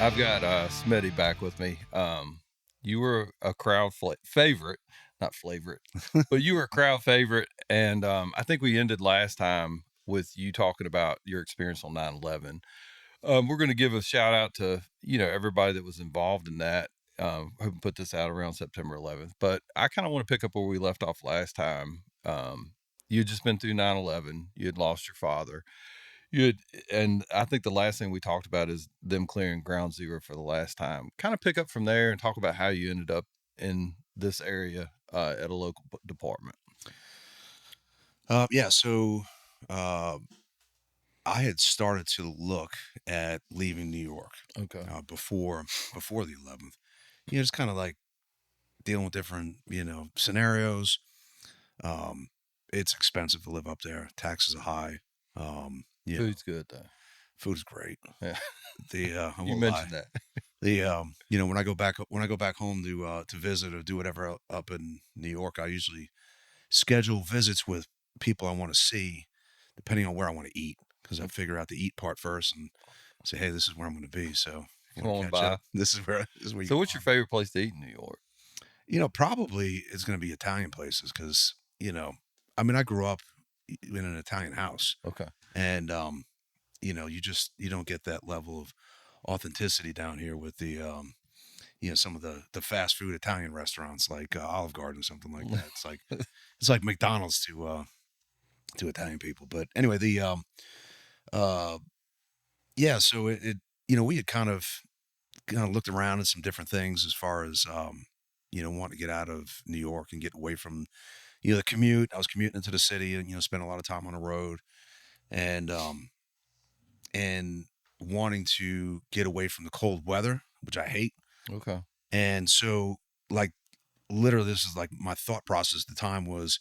I've got Smitty back with me. You were a crowd favorite, not favorite, but you were a crowd favorite, and I think we ended last time with you talking about your experience on 9/11. We're going to give a shout out to everybody that was involved in that. Who put this out around September 11th, but I kind of want to pick up where we left off last time. You had just been through 9/11. You had lost your father. You and I think the last thing we talked about is them clearing ground zero for the last time. Kind of pick up from there and talk about how you ended up in this area at a local department. Yeah, so uh, I had started to look at leaving New York Okay. before the 11th. Just kind of like dealing with different scenarios. Um, it's expensive to live up there. Taxes are high. Food's good though. Food's great. Yeah. I You won't lie. mentioned that. When I go back home to visit or do whatever up in New York, I usually schedule visits with people I want to see, depending on where I want to eat, because I figure out the eat part first and say, hey, this is where I'm going to be. So Come want to on catch by. up? This is where you So, can what's your find me. favorite place to eat in New York? Probably it's going to be Italian places because I mean, I grew up in an Italian house, Okay. and you don't get that level of authenticity down here with the some of the fast food Italian restaurants like Olive Garden or something like that. It's like McDonald's to Italian people. But anyway, the uh yeah, so we had kind of looked around at some different things as far as wanting to get out of New York and get away from the commute. I was commuting into the city and spent a lot of time on the road and and wanting to get away from the cold weather, which I hate. Okay. And so like literally this is like my thought process at the time was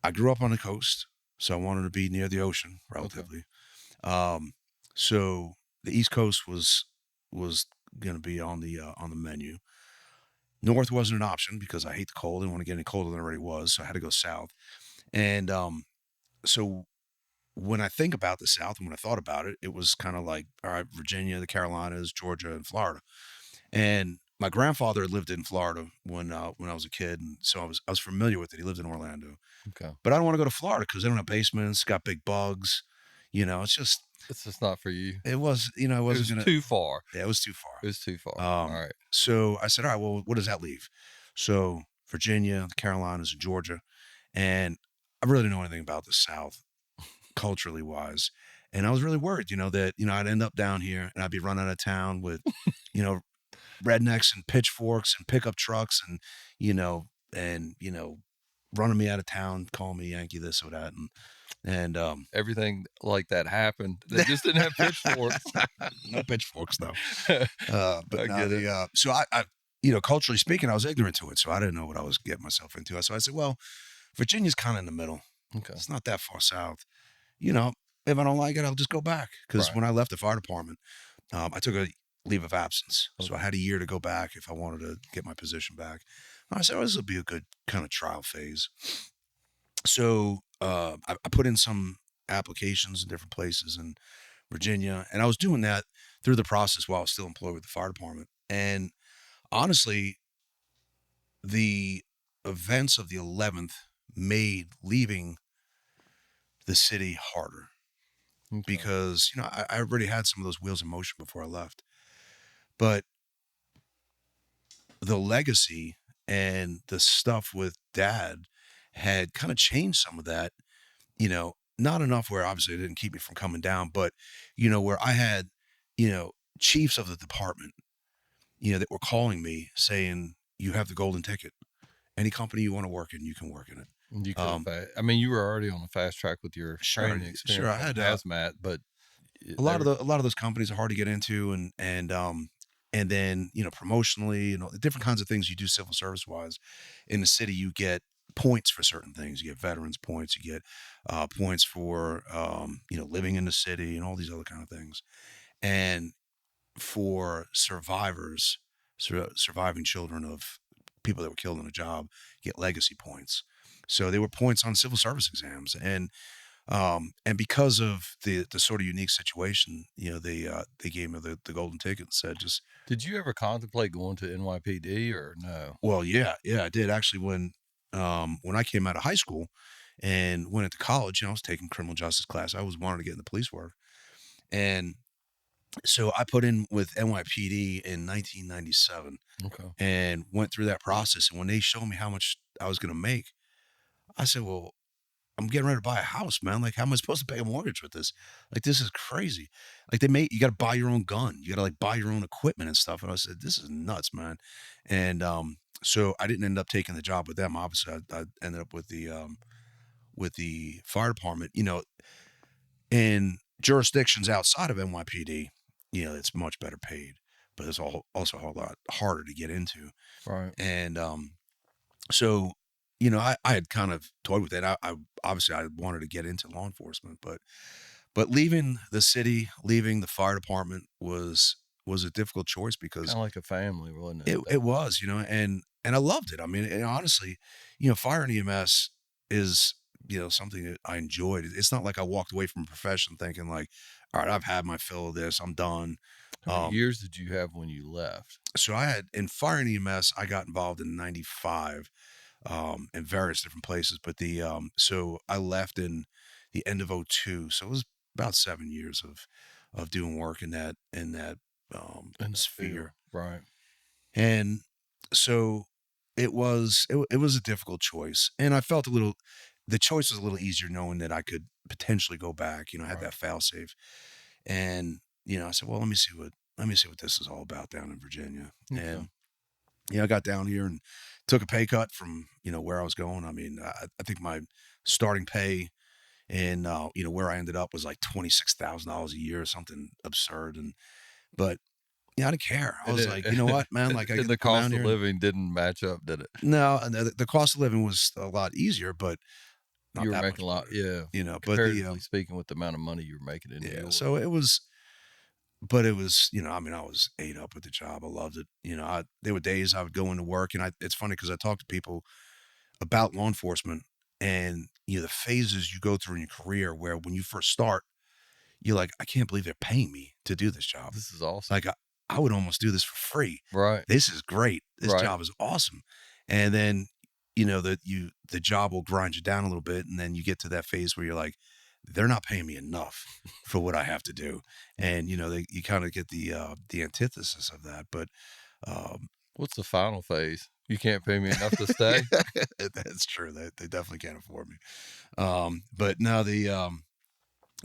I grew up on the coast, so I wanted to be near the ocean Okay. relatively. Um, so the East Coast was going to be on the menu. North wasn't an option because I hate the cold. I didn't want to get any colder than it already was, so I had to go south. And so when I think about the South and when I thought about it, it was kind of like, all right, Virginia, the Carolinas, Georgia, and Florida. And my grandfather had lived in Florida when I was a kid, and so I was familiar with it. He lived in Orlando, Okay. but I don't want to go to Florida because they don't have basements, got big bugs. It's just It's just not for you. it was it It wasn't was gonna. too far. Yeah, it was too far. It was too far. All right. So I said, all right, well, what does that leave? So Virginia, the Carolinas, and Georgia, and I really didn't know anything about the South culturally wise, and I was really worried, that I'd end up down here and I'd be run out of town with, you know, rednecks and pitchforks and pickup trucks and you know and running me out of town, calling me Yankee this or that, and Everything like that happened. They just didn't have pitchforks. no pitchforks though. But I now get it. so I culturally speaking, I was ignorant to it, so I didn't know what I was getting myself into. So I said, well, Virginia's kind of in the middle. Okay. It's not that far south. You know, if I don't like it, I'll just go back. Because Right. when I left the fire department, I took a leave of absence, so I Okay. had a year to go back if I wanted to get my position back. And I said, oh, this will be a good kind of trial phase. So I put in some applications in different places in Virginia, and I was doing that through the process while I was still employed with the fire department. And honestly, the events of the 11th made leaving the city harder Okay. because I already had some of those wheels in motion before I left, but the legacy and the stuff with dad had kind of changed some of that. Not enough where obviously it didn't keep me from coming down, but where I had chiefs of the department that were calling me saying, you have the golden ticket. Any company you want to work in, you can work in it. You could Um, have. I mean, you were already on the fast track with your sure, training sure. experience I on had hazmat, but a lot of those companies are hard to get into, and then promotionally, the different kinds of things you do civil service wise in the city, you get points for certain things. You get veterans points, you get points for living in the city and all these other kind of things. And for survivors, surviving children of people that were killed in a job, get legacy points. So they were points on civil service exams. And And because of the sort of unique situation, they gave me the golden ticket and said, just Did you ever contemplate going to NYPD or no? well, yeah, I did actually when I came out of high school and went into college. I was taking criminal justice class. I was wanting to get into police work, and so I put in with NYPD in 1997 Okay. and went through that process. And when they showed me how much I was going to make, I said, "Well, I'm getting ready to buy a house, man. Like, how am I supposed to pay a mortgage with this? Like, this is crazy. Like, you got to buy your own gun. You got to like buy your own equipment and stuff." And I said, "This is nuts, man." And so I didn't end up taking the job with them. Obviously, I ended up with the fire department. In jurisdictions outside of NYPD, it's much better paid, but it's also a whole lot harder to get into. Right. And so I had kind of toyed with it. I obviously I wanted to get into law enforcement, but leaving the city, leaving the fire department was a difficult choice because Kinda like a family, wasn't it? it was, and I loved it. I mean, and honestly, fire and EMS is, something that I enjoyed. It's not like I walked away from a profession thinking like, all right, I've had my fill of this. I'm done. How many years did you have when you left? So I had in fire and EMS, I got involved in 95 in various different places. But so I left in the end of '02. So it was about 7 years of doing work in that In that field. sphere. Right. And so it was a difficult choice. And I felt the choice was a little easier knowing that I could potentially go back, I had Right. that fail safe. And, I said, well, let me see what this is all about down in Virginia. Okay. And, I got down here and took a pay cut from, where I was going. I mean, I think my starting pay and, where I ended up was like $26,000 a year or something absurd. But I didn't care. I And was like, you know what, man? Like I and get the to come down cost of here and living didn't match up, did it? no, and the cost of living was a lot easier, but not You were that making much a lot, better, yeah, but comparatively speaking with the amount of money you were making in New yeah, York. so it was, but it was, I mean, I was ate up with the job. I loved it. There were days I would go into work, and it's funny because I talk to people about law enforcement and, the phases you go through in your career where when you first start, you're like, I can't believe they're paying me to do this job. This is awesome. Like I would almost do this for free. Right, This is great. This right. job is awesome. And then, the job will grind you down a little bit. And then you get to that phase where you're like, they're not paying me enough for what I have to do. And, you kind of get the antithesis of that. But, um, What's the final phase? You can't pay me enough to stay? that's true. They definitely can't afford me. But no,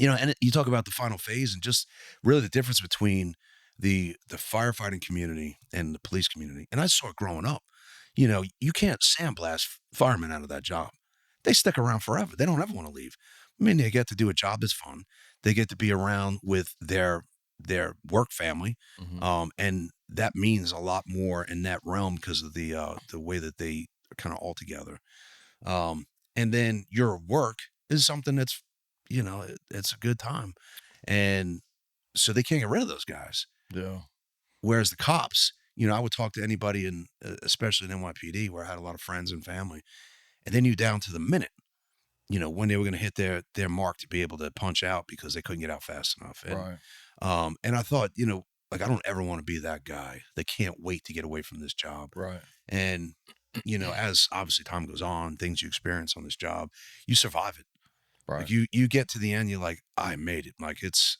and you talk about the final phase and just really the difference between the firefighting community and the police community. And I saw it growing up. You can't sandblast firemen out of that job. They stick around forever. They don't ever want to leave. I mean, they get to do a job that's fun. They get to be around with their work family, Mhm. and that means a lot more in that realm because of the way that they are kind of all together. Um, and then your work is something that's, it's a good time. And so they can't get rid of those guys. Yeah. Whereas the cops, I would talk to anybody in, especially in NYPD where I had a lot of friends and family, and they knew down to the minute, when they were going to hit their mark to be able to punch out because they couldn't get out fast enough. Right, And I thought, like I don't ever want to be that guy that can't wait to get away from this job. right, And, as obviously time goes on, things you experience on this job, you survive it. Like right. you get to the end, you're like, I made it. Like it's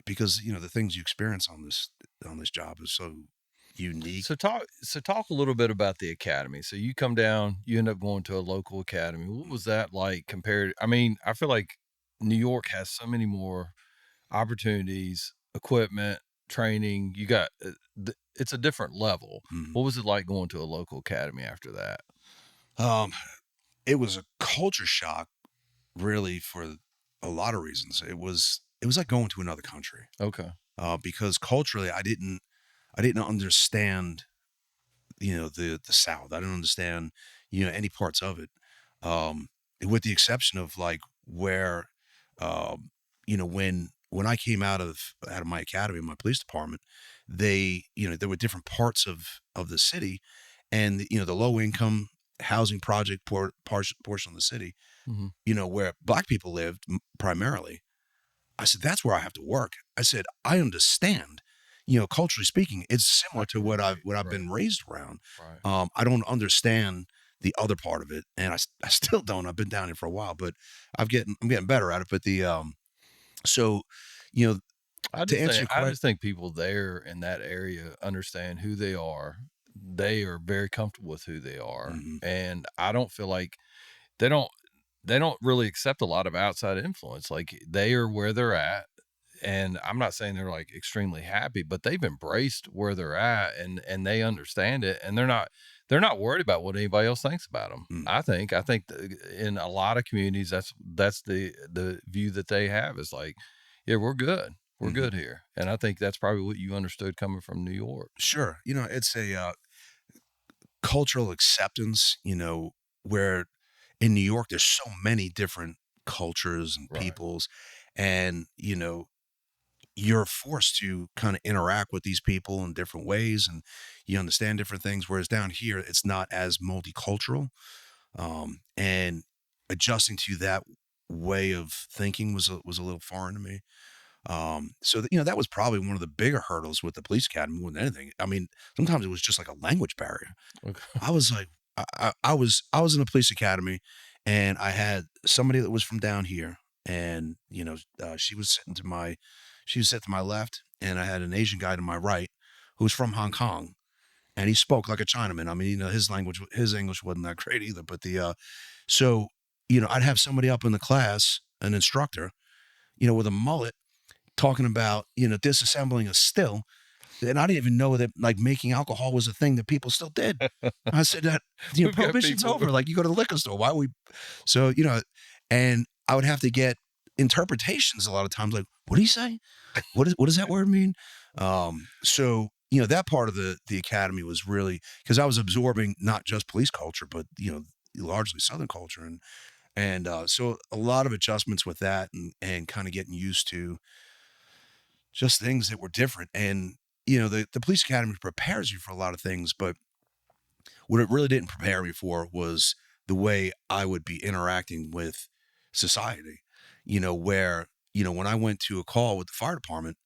because the things you experience on this job is so unique. So talk a little bit about the academy. So you come down, you end up going to a local academy. What was that like compared? I mean, I feel like New York has so many more opportunities, equipment, training. You got it's a different level. Mhm. What was it like going to a local academy after that? Um, it was a culture shock, really, for a lot of reasons. It was like going to another country Okay. because culturally, I didn't understand the South. I didn't understand any parts of it, um, with the exception of like where when I came out of my academy, my police department, there were different parts of the city, and the low income housing project portion of the city, Hmm. where black people lived primarily. I said, that's where I have to work. I said, I understand, culturally speaking, it's I similar to can relate. what I've Right. been raised around. Right. I don't understand the other part of it, and I still don't. I've been down here for a while, but I'm getting better at it. But so, you know, to answer your I question, just think people there in that area understand who they are. They are very comfortable with who they are, hmm and I don't feel like they don't they don't really accept a lot of outside influence. Like they are where they're at, and I'm not saying they're like extremely happy, but they've embraced where they're at, and they understand it, and they're not worried about what anybody else thinks about them. I think in a lot of communities, that's the view that they have is like, yeah, we're hmm good here, and I think that's probably what you understood coming from New York. sure, it's a cultural acceptance, where in New York there's so many different cultures and Right. peoples, and you're forced to kind of interact with these people in different ways, and you understand different things. Whereas down here, it's not as multicultural, and adjusting to that way of thinking was a little foreign to me. So that, that was probably one of the bigger hurdles with the police academy more than anything. I mean, sometimes it was just like a language barrier. Okay. I was like, I was in a police academy, and I had somebody that was from down here, and she was sitting to my left, and I had an Asian guy to my right, who was from Hong Kong, and he spoke like a Chinaman. I mean, his English wasn't that great either, but so I'd have somebody up in the class, an instructor, with a mullet, talking about disassembling a still, and I didn't even know that like making alcohol was a thing that people still did. I said that We've got prohibition's people. over. Like you go to the liquor store. Why we? So and I would have to get interpretations a lot of times. Like, what did he say? What does that word mean? So that part of the academy was really because I was absorbing not just police culture, but largely Southern culture, and so a lot of adjustments with that, and kind of getting used to just things that were different. And the police academy prepares you for a lot of things, but what it really didn't prepare me for was the way I would be interacting with society. Where when I went to a call with the fire department,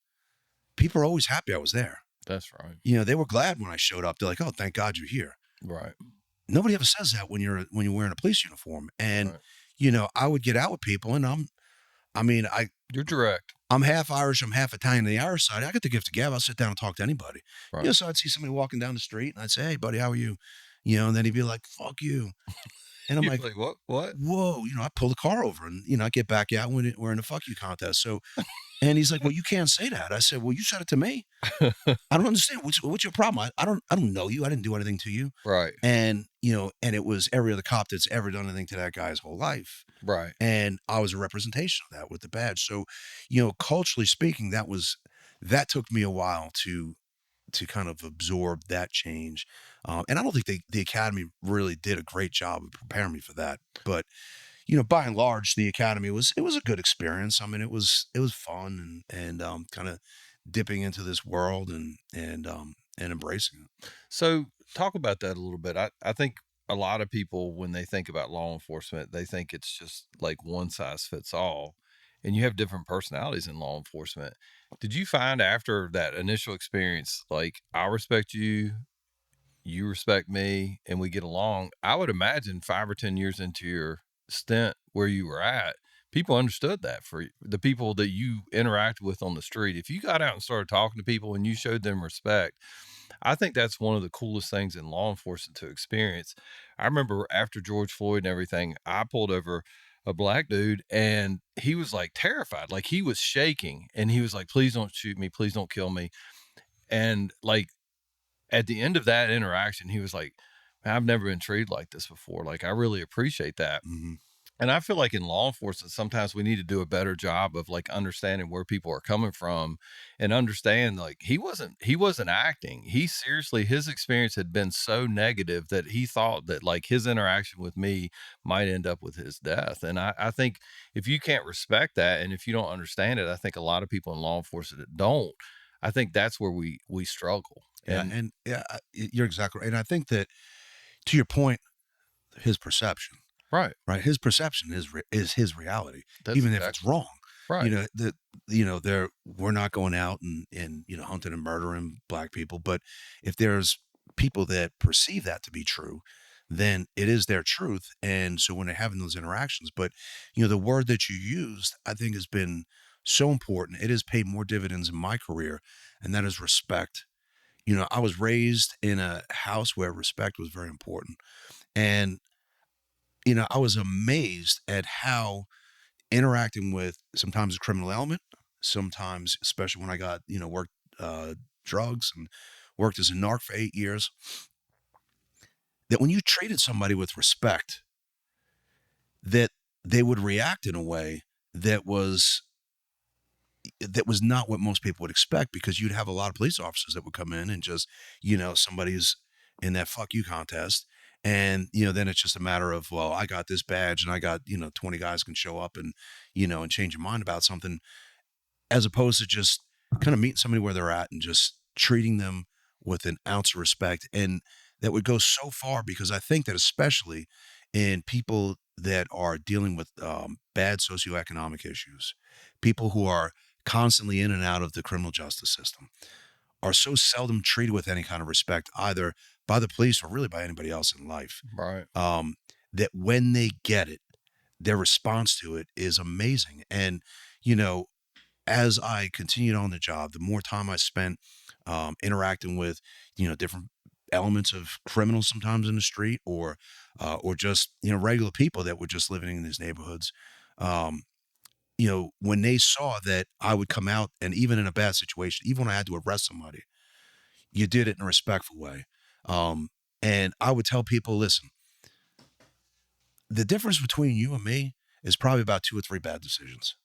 people are always happy I was there. That's right. They were glad when I showed up. They're like, "Oh, thank God you're here." Right. Nobody ever says that when you're wearing a police uniform. And Right. I would get out with people, and I mean, You're direct. I'm half Irish, I'm half Italian on the Irish side. I get the gift of gab. I'll sit down and talk to anybody. Right. So I'd see somebody walking down the street, and I'd say, "Hey, buddy, how are you?" And then he'd be like, "Fuck you," and I'm You're like, like, what? What? "Whoa!" I pull the car over, and I get back out when we're in a fuck you contest. So, and he's like, "Well, you can't say that." I said, "Well, you said it to me. I don't understand. What's your problem? I don't know you. I didn't do anything to you." Right. And and it was every other cop that's ever done anything to that guy's whole life. Right. And I was a representation of that with the badge. So, culturally speaking, that took me a while to kind of absorb that change. And I don't think the academy really did a great job of preparing me for that. But by and large, the academy was a good experience. I mean, it was fun, and kind of dipping into this world, and embracing it. So talk about that a little bit. I think a lot of people, when they think about law enforcement, they think it's just like one size fits all. And you have different personalities in law enforcement. Did you find after that initial experience, like I respect you, you respect me, and we get along? I would imagine 5 or 10 years into your stint where you were at, people understood that for the people that you interact with on the street. If you got out and started talking to people and you showed them respect, I think that's one of the coolest things in law enforcement to experience. I remember after George Floyd and everything, I pulled over a black dude and he was like terrified. Like he was shaking and he was like, please don't shoot me. Please don't kill me. And like at the end of that interaction, he was like, "Man, I've never been treated like this before. Like, I really appreciate that." hmm And I feel like in law enforcement, sometimes we need to do a better job of like understanding where people are coming from and understand like he wasn't acting. He seriously, his experience had been so negative that he thought that like his interaction with me might end up with his death. And I think if you can't respect that and if you don't understand it, I think a lot of people in law enforcement that don't, I think that's where we struggle. Yeah, And and yeah, you're exactly right. And I think that to your point, his perception, Right. right? His perception is his reality, That's even if it's exactly wrong. You right. know that there we're not going out and hunting and murdering black people, but if there's people that perceive that to be true, then it is their truth. And so when they're having those interactions, but the word that you used, I think, has been so important. It has paid more dividends in my career, and that is respect. I was raised in a house where respect was very important. And, I was amazed at how interacting with sometimes a criminal element, sometimes, especially when I got, worked drugs and worked as a narc for 8 years, that when you treated somebody with respect, that they would react in a way that was not what most people would expect, because you'd have a lot of police officers that would come in and just, somebody's in that fuck you contest. And, then it's just a matter of, well, I got this badge and I got, 20 guys can show up and, and change your mind about something, as opposed to just kind of meeting somebody where they're at and just treating them with an ounce of respect. And that would go so far, because I think that especially in people that are dealing with bad socioeconomic issues, people who are constantly in and out of the criminal justice system, are so seldom treated with any kind of respect, either by the police or really by anybody else in life, Right. um, that when they get it, their response to it is amazing. And, you know, as I continued on the job, the more time I spent interacting with, different elements of criminals sometimes in the street, or just, regular people that were just living in these neighborhoods. Um, when they saw that I would come out, and even in a bad situation, even when I had to arrest somebody, you did it in a respectful way. Um, and I would tell people, listen, the difference between you and me is probably about two or three bad decisions.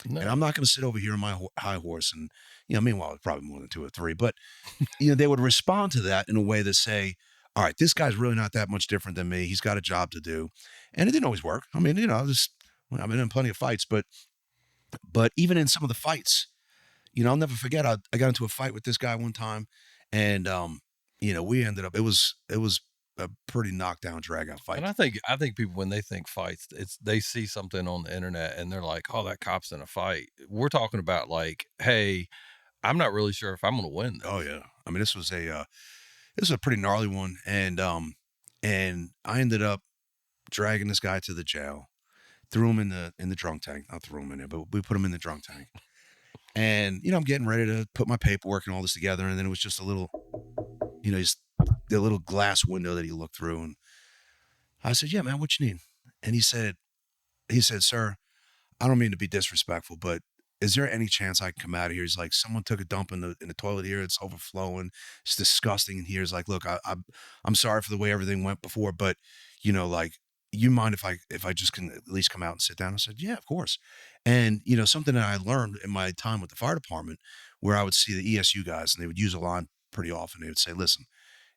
And No. I'm not going to sit over here on my high horse. And, meanwhile, it's probably more than two or three, but, they would respond to that in a way that say, all right, this guy's really not that much different than me. He's got a job to do. And it didn't always work. I mean, I've been in plenty of fights, but even in some of the fights, I'll never forget. I got into a fight with this guy one time, and we ended up. It was a pretty knockdown, drag out And fight. I think people, when they think fights, it's they see something on the internet and they're like, "Oh, that cop's in a fight." We're talking about like, "Hey, I'm not really sure if I'm going to win Oh this." yeah, I mean this was a pretty gnarly one, and I ended up dragging this guy to the jail, threw him in the drunk tank, not threw him in there, but we put him in the drunk tank, and I'm getting ready to put my paperwork and all this together, and then it was just a little, just the little glass window that he looked through, and I said, "Yeah, man, what you need?" And he said, "Sir, I don't mean to be disrespectful, but is there any chance I can come out of here?" He's like, "Someone took a dump in the toilet here. It's overflowing. It's disgusting in here." He's like, "Look, I'm sorry for the way everything went before, but like, you mind if I just can at least come out and sit down?" I said, "Yeah, of course." And something that I learned in my time with the fire department, where I would see the ESU guys, and they would use a line pretty often. They would say, "Listen,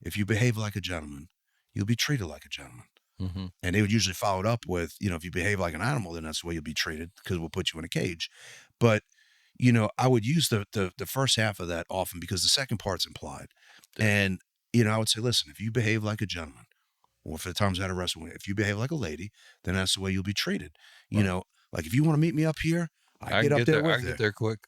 if you behave like a gentleman, you'll be treated like a gentleman." Hmm. And they would usually follow it up with, if you behave like an animal, then that's the way you'll be treated, because we'll put you in a cage. But, I would use the first half of that often, because the second part's implied. Yeah. And, I would say, listen, if you behave like a gentleman, or for the times at a restaurant, if you behave like a lady, then that's the way you'll be treated. You Right. know, like if you want to meet me up here, I I get can up get there there. I with can you. get there quick.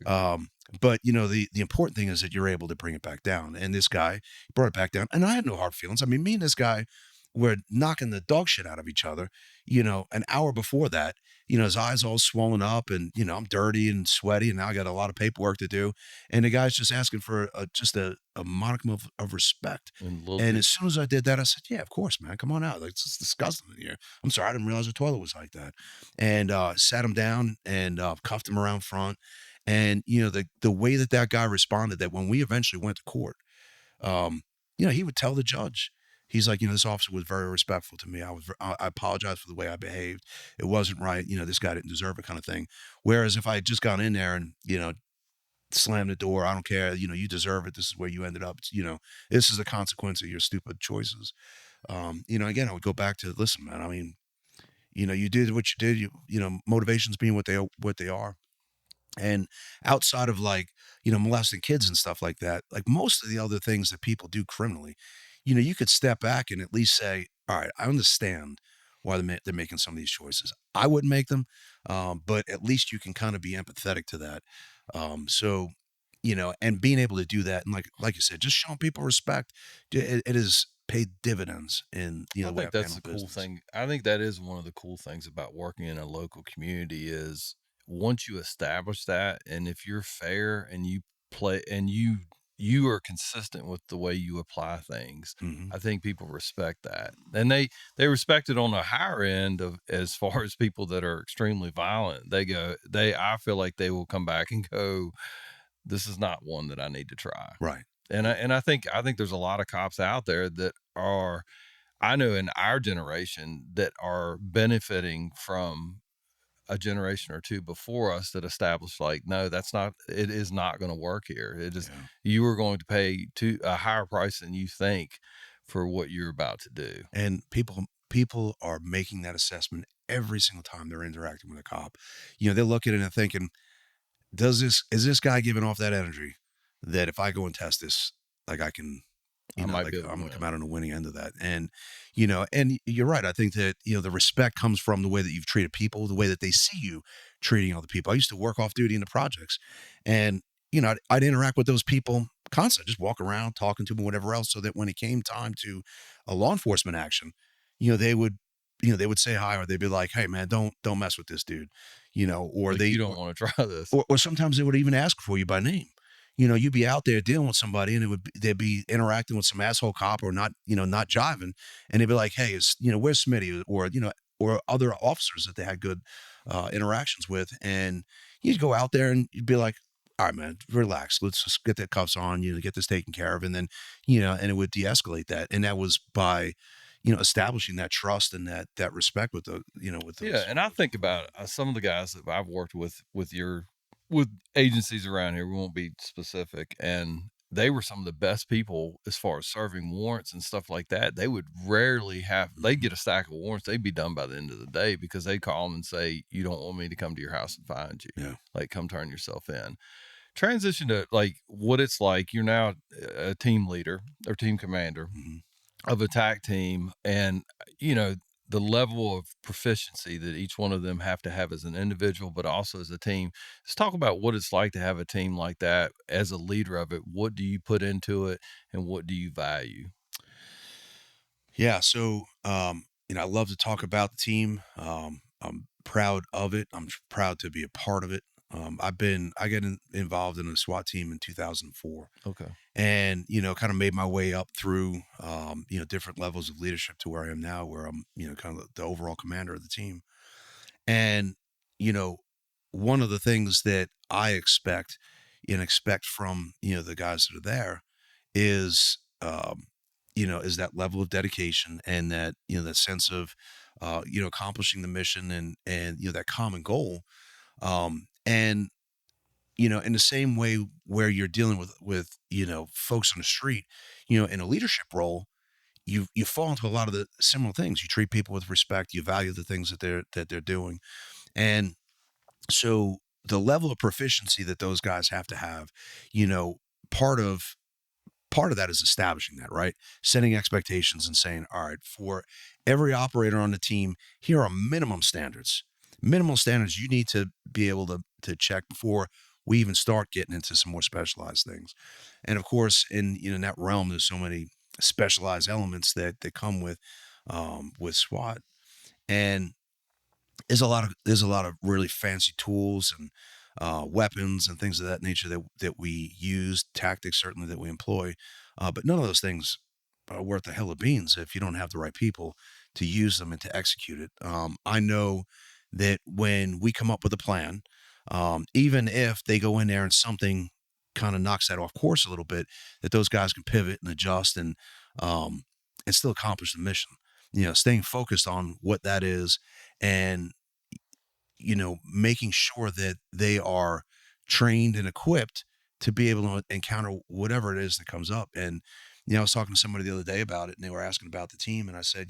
But the important thing is that you're able to bring it back down. And this guy brought it back down, and I had no hard feelings. I mean, me and this guy were knocking the dog shit out of each other. An hour before that, his eyes all swollen up, and I'm dirty and sweaty, and now I got a lot of paperwork to do. And the guy's just asking for just a modicum of respect. And a little And bit. as soon as I did that, I said, "Yeah, of course, man. Come on out. Like, it's disgusting in here. I'm sorry, I didn't realize the toilet was like that." And sat him down and cuffed him around front. And the way that guy responded, that when we eventually went to court, um, he would tell the judge, he's like, "This officer was very respectful to me. I apologize for the way I behaved. It wasn't right. This guy didn't deserve it," kind of thing. Whereas if I had just gone in there and slammed the door, "I don't care. You deserve it. This is where you ended up. This is the consequence of your stupid choices." Again, I would go back to, listen, man. I mean, you did what you did. Motivations being what they are. And outside of, like, molesting kids and stuff like that, like most of the other things that people do criminally, you could step back and at least say, all right, I understand why they're making some of these choices. I wouldn't make them, but at least you can kind of be empathetic to that. So, and being able to do that, and like you said, just showing people respect, it has paid dividends in I the way think I've that's the handled cool business. thing. I think that is one of the cool things about working in a local community is once you establish that, and if you're fair and you play and you are consistent with the way you apply things, Hmm. I think people respect that. And they respect it on the higher end of as far as people that are extremely violent. They I feel like they will come back and go, this is not one that I need to try. Right. And I think there's a lot of cops out there that are I know in our generation that are benefiting from a generation or two before us that established like, no, it is not going to work here. It is, Yeah. you are going to pay a higher price than you think for what you're about to do. And people are making that assessment every single time they're interacting with a cop. They're looking at it and thinking, is this guy giving off that energy that if I go and test this, like I can, I might like be able I'm to going to come win. out on the winning end of that. And you're right. I think that, the respect comes from the way that you've treated people, the way that they see you treating other people. I used to work off duty in the projects, and, I'd interact with those people constantly, just walk around talking to them, whatever else, so that when it came time to a law enforcement action, they would, they would say hi, or they'd be like, "Hey man, don't mess with this dude," or Like, they, you don't want to try this. or sometimes they would even ask for you by name. You'd be out there dealing with somebody, and they'd be interacting with some asshole cop, or not, not jiving, and they'd be like, "Hey, where's Smitty?" Or or other officers that they had good interactions with, and you'd go out there and you'd be like, "All right, man, relax. Let's just get the cuffs on. Get this taken care of," and then and it would de-escalate that, and that was by establishing that trust and that respect with with Yeah, those. and I think about some of the guys that I've worked with agencies around here. We won't be specific, and they were some of the best people as far as serving warrants and stuff like that. They would rarely have they Mhm. get a stack of warrants. They'd be done by the end of the day because they call them and say, "You don't want me to come to your house and find you. Yeah. Like, come turn yourself in." Transition to like what it's like. You're now a team leader or team commander Hmm. of a tag team, and you know the level of proficiency that each one of them have to have as an individual but also as a team. Let's talk about what it's like to have a team like that. As a leader of it, what do you put into it and what do you value? Yeah, so I love to talk about the team. I'm proud of it. Proud to be a part of it. I got involved in a SWAT team in 2004, Okay. and kind of made my way up through different levels of leadership to where I am now, where I'm kind of the overall commander of the team. And you know, one of the things that I expect and expect from the guys that are there is is that level of dedication, and that that sense of accomplishing the mission, and that common goal. And in the same way where you're dealing with folks on the street, in a leadership role, you fall into a lot of the similar things. You treat people with respect, you value the things that they're doing. And so the level of proficiency that those guys have, you know part of part of that is establishing that, right? Setting expectations and saying, all right, for every operator on the team, here are minimum standards. Minimal standards you need to be able to check before we even start getting into some more specialized things. And of course, in that realm, there's so many specialized elements that come with SWAT. And there's a lot of really fancy tools and weapons and things of that nature that we use, tactics certainly that we employ, but none of those things are worth a hill of beans if you don't have the right people to use them and to execute it. I know that when we come up with a plan, even if they go in there and something kind of knocks that off course a little bit, that those guys can pivot and adjust, um, and still accomplish the mission. Staying focused on what that is, and making sure that they are trained and equipped to be able to encounter whatever it is that comes up. And I was talking to somebody the other day about it, and they were asking about the team, and I said,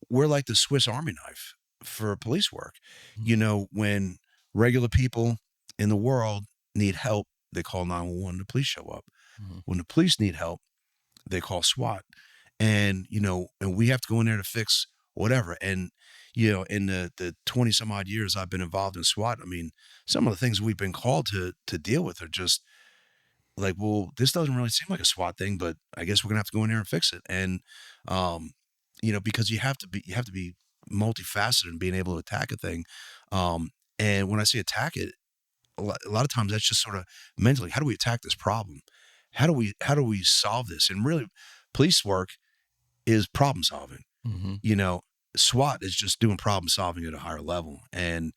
we're like the Swiss Army knife for police work. When regular people in the world need help, they call 911, the police show up. Mhm. When the police need help, they call SWAT, and and we have to go in there to fix whatever. And in the 20 some odd years I've been involved in SWAT, I mean, some of the things we've been called to deal with are just like, well, this doesn't really seem like a SWAT thing, but I guess we're gonna have to go in there and fix it. And um, because you have to be multifaceted in being able to attack a thing. And when I say attack it, a lot of times that's just sort of mentally, how do we attack this problem? How do we solve this? And really, police work is problem solving. Mm-hmm. you know, SWAT is just doing problem solving at a higher level. And,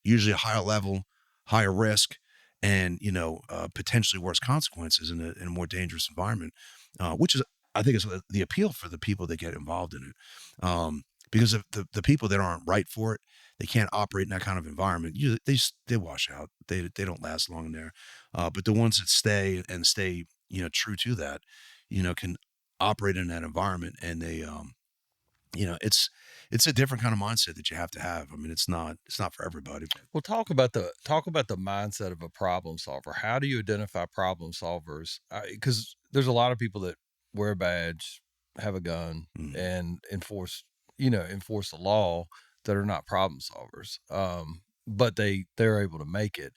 usually a higher level, higher risk, and, potentially worse consequences in a more dangerous environment, which is, I think, is the appeal for the people that get involved in it. Because of the people that aren't right for it, they can't operate in that kind of environment. They wash out. They don't last long in there. But the ones that stay, true to that, can operate in that environment, and it's a different kind of mindset that you have to have. I mean, it's not for everybody. Well, talk about the mindset of a problem solver. How do you identify problem solvers? Because there's a lot of people that wear a badge, have a gun, Mhm. and enforce the law that are not problem solvers. But they're able to make it.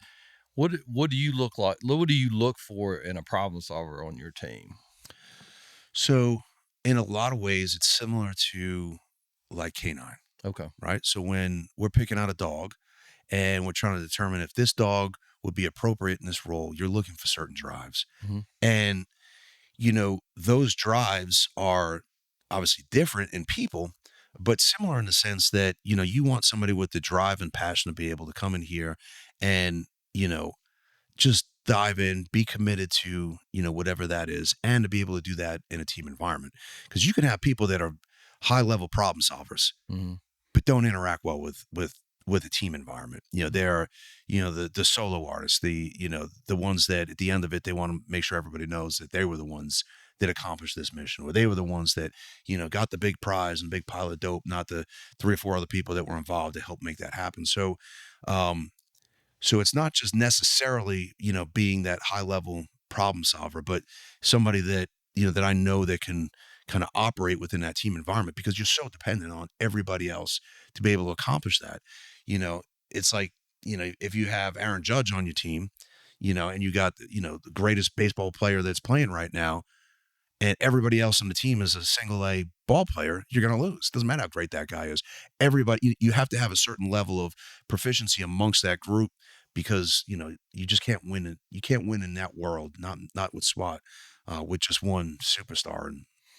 What do you look like? What do you look for in a problem solver on your team? So, in a lot of ways, it's similar to like canine, Okay. right? So when we're picking out a dog and we're trying to determine if this dog would be appropriate in this role, you're looking for certain drives. Hmm. And those drives are obviously different in people, but similar in the sense that, you want somebody with the drive and passion to be able to come in here and, you know, just dive in, be committed to, whatever that is, and to be able to do that in a team environment. Because you can have people that are high level problem solvers, Hmm. but don't interact well with a team environment. They're, the solo artists, the ones that at the end of it, they want to make sure everybody knows that they were the ones that accomplished this mission, or they were the ones that, got the big prize and big pile of dope, not the three or four other people that were involved to help make that happen. Um, so it's not just necessarily, being that high level problem solver, but somebody that, that I know that can kind of operate within that team environment, because you're so dependent on everybody else to be able to accomplish that. You know, it's like, if you have Aaron Judge on your team, and you got, the greatest baseball player that's playing right now, and everybody else on the team is a single A ball player, you're going to lose. Doesn't matter how great that guy is. Everybody, you have to have a certain level of proficiency amongst that group, because you just can't win it. You can't win in that world, not with SWAT, with just one superstar.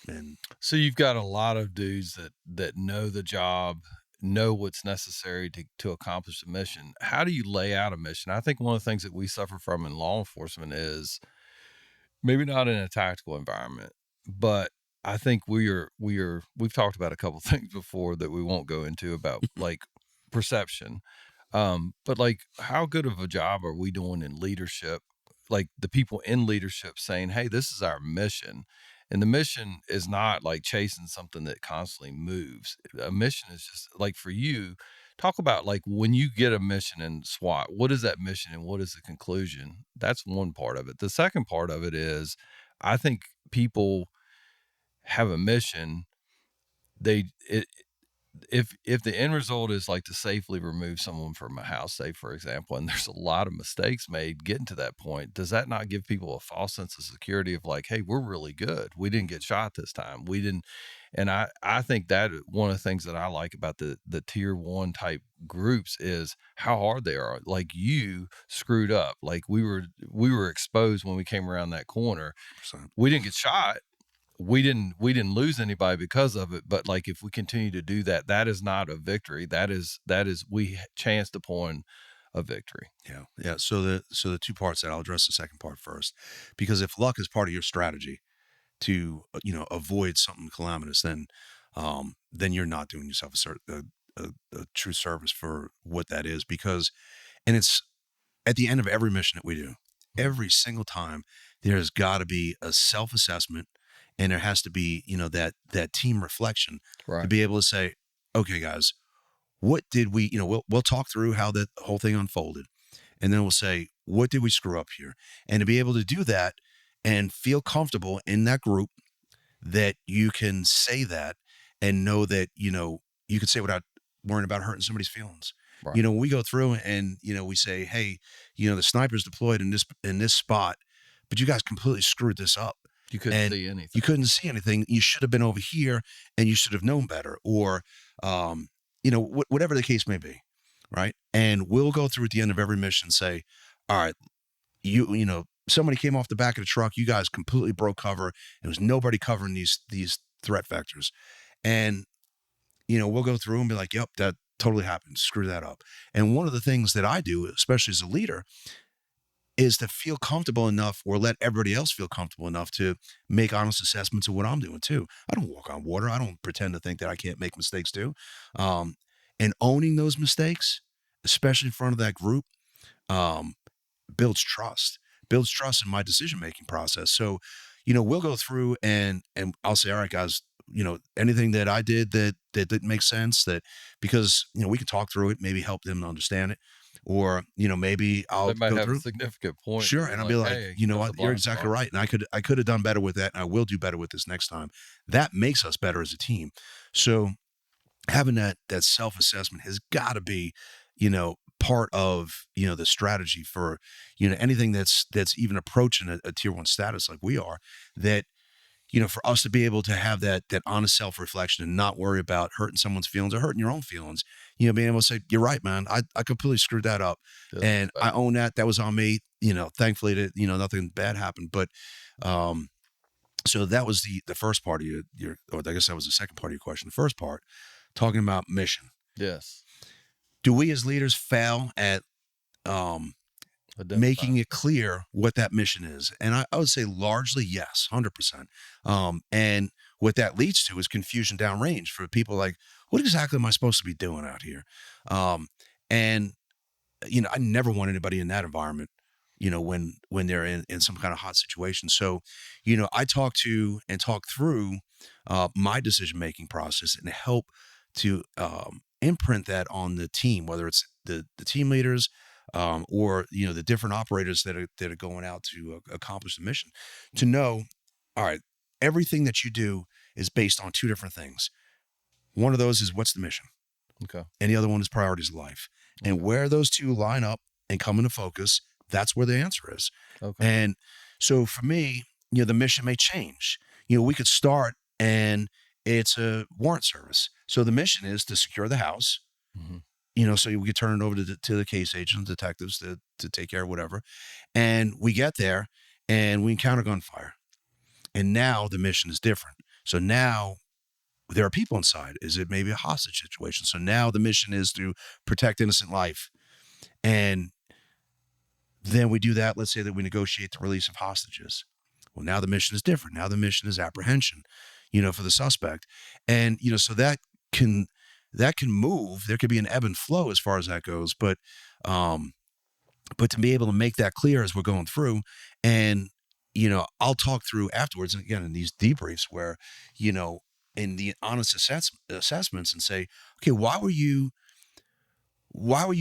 And So you've got a lot of dudes that know the job, know what's necessary to accomplish the mission. How do you lay out a mission? I think one of the things that we suffer from in law enforcement is maybe not in a tactical environment, but I think we've talked about a couple things before that we won't go into about like perception. But like how good of a job are we doing in leadership? Like the people in leadership saying, "Hey, this is our mission." And the mission is not like chasing something that constantly moves. A mission is just like for you, talk about like when you get a mission in SWAT, what is that mission and what is the conclusion? That's one part of it. The second part of it is I think people have a mission. They it, if the end result is like to safely remove someone from a house, say for example, and there's a lot of mistakes made getting to that point, does that not give people a false sense of security of like, hey, we're really good. We didn't get shot this time. We didn't. And I think that one of the things that I like about the tier one type groups is how hard they are. Like you screwed up. Like we were exposed when we came around that corner. percent. We didn't get shot, we didn't lose anybody because of it, but like if we continue to do that, that is not a victory. That is we chanced upon a victory. Yeah, yeah. So the two parts that I'll address the second part first, because if luck is part of your strategy to avoid something calamitous, then you're not doing yourself a true service for what that is. Because, and it's at the end of every mission that we do, every single time, there's got to be a self assessment, and there has to be that team reflection to Right. be able to say, okay, guys, what did we, we'll talk through how the whole thing unfolded, and then we'll say, what did we screw up here? And to be able to do that and feel comfortable in that group that you can say that and know that, you can say without worrying about hurting somebody's feelings. Right. We go through and, we say, hey, the sniper's deployed in this spot, but you guys completely screwed this up. You couldn't And see you anything. couldn't see anything. You should have been over here and you should have known better. Or, whatever the case may be. Right. And we'll go through at the end of every mission and say, all right, somebody came off the back of the truck. You guys completely broke cover. There was nobody covering these threat vectors. And, we'll go through and be like, yep, that totally happened. Screw that up. And one of the things that I do, especially as a leader, is to feel comfortable enough or let everybody else feel comfortable enough to make honest assessments of what I'm doing too. I don't walk on water. I don't pretend to think that I can't make mistakes too. And owning those mistakes, especially in front of that group, um, builds trust in my decision making process. So, we'll go through and I'll say, all right, guys, anything that I did that didn't make sense, that because we can talk through it, maybe help them to understand it, or maybe They I'll might go have a through. significant point Sure, and be and I'll be like, like, "Hey, you know that's a what, you're blind exactly spot." right, and I could have done better with that, and I will do better with this next time. That makes us better as a team. So having that self assessment has got to be, part of the strategy for anything that's even approaching a tier one status like we are. That for us to be able to have that honest self reflection and not worry about hurting someone's feelings or hurting your own feelings, being able to say, you're right, man, I completely screwed that up. Feels And I better. own that. That was on me. Thankfully that, nothing bad happened. But, um, so that was the first part of or I guess that was the second part of your question. The first part, talking about mission. Yes. Do we as leaders fail at, um, making Identifying. it clear what that mission is? And I would say largely yes, 100%. And what that leads to is confusion downrange for people like, what exactly am I supposed to be doing out here? Um, and I never want anybody in that environment, when they're in some kind of hot situation. So, I talk through my decision making process and help to imprint that on the team, whether it's the team leaders, or the different operators that are going out to accomplish the mission, to know, all right, everything that you do is based on two different things. One of those is, what's the mission, Okay. and the other one is priorities of life. And Okay. where those two line up and come into focus, that's where the answer is. Okay. And so for me, the mission may change. We could start and it's a warrant service. So the mission is to secure the house, Mhm. so we could turn it over to the case agents, detectives to take care of whatever. And we get there and we encounter gunfire. And now the mission is different. So now there are people inside. Is it maybe a hostage situation? So now the mission is to protect innocent life. And then we do that. Let's say that we negotiate the release of hostages. Well, now the mission is different. Now the mission is apprehension, for the suspect. And, so can that can move. There could be an ebb and flow as far as that goes. Um, but to be able to make that clear as we're going through, and I'll talk through afterwards, and again in these debriefs where, in the honest assessments, and say, okay, why were you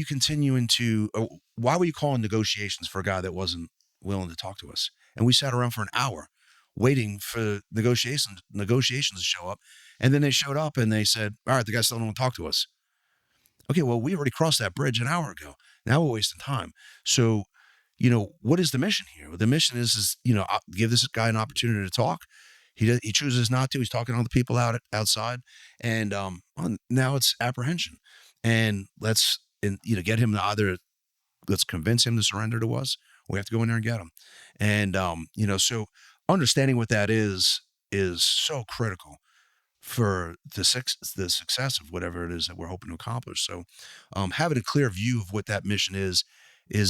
continuing to, why were you calling negotiations for a guy that wasn't willing to talk to us? And we sat around for an hour waiting for negotiations to show up. And then they showed up and they said, all right, the guy still don't want to talk to us. Okay, well, we already crossed that bridge an hour ago. Now we're wasting time. So, what is the mission here? Well, the mission is, I'll give this guy an opportunity to talk. He chooses not to. He's talking to other people outside, and now it's apprehension. And get him to either, let's convince him to surrender to us. We have to go in there and get him. And so understanding what that is so critical for the success of whatever it is that we're hoping to accomplish. So, having a clear view of what that mission is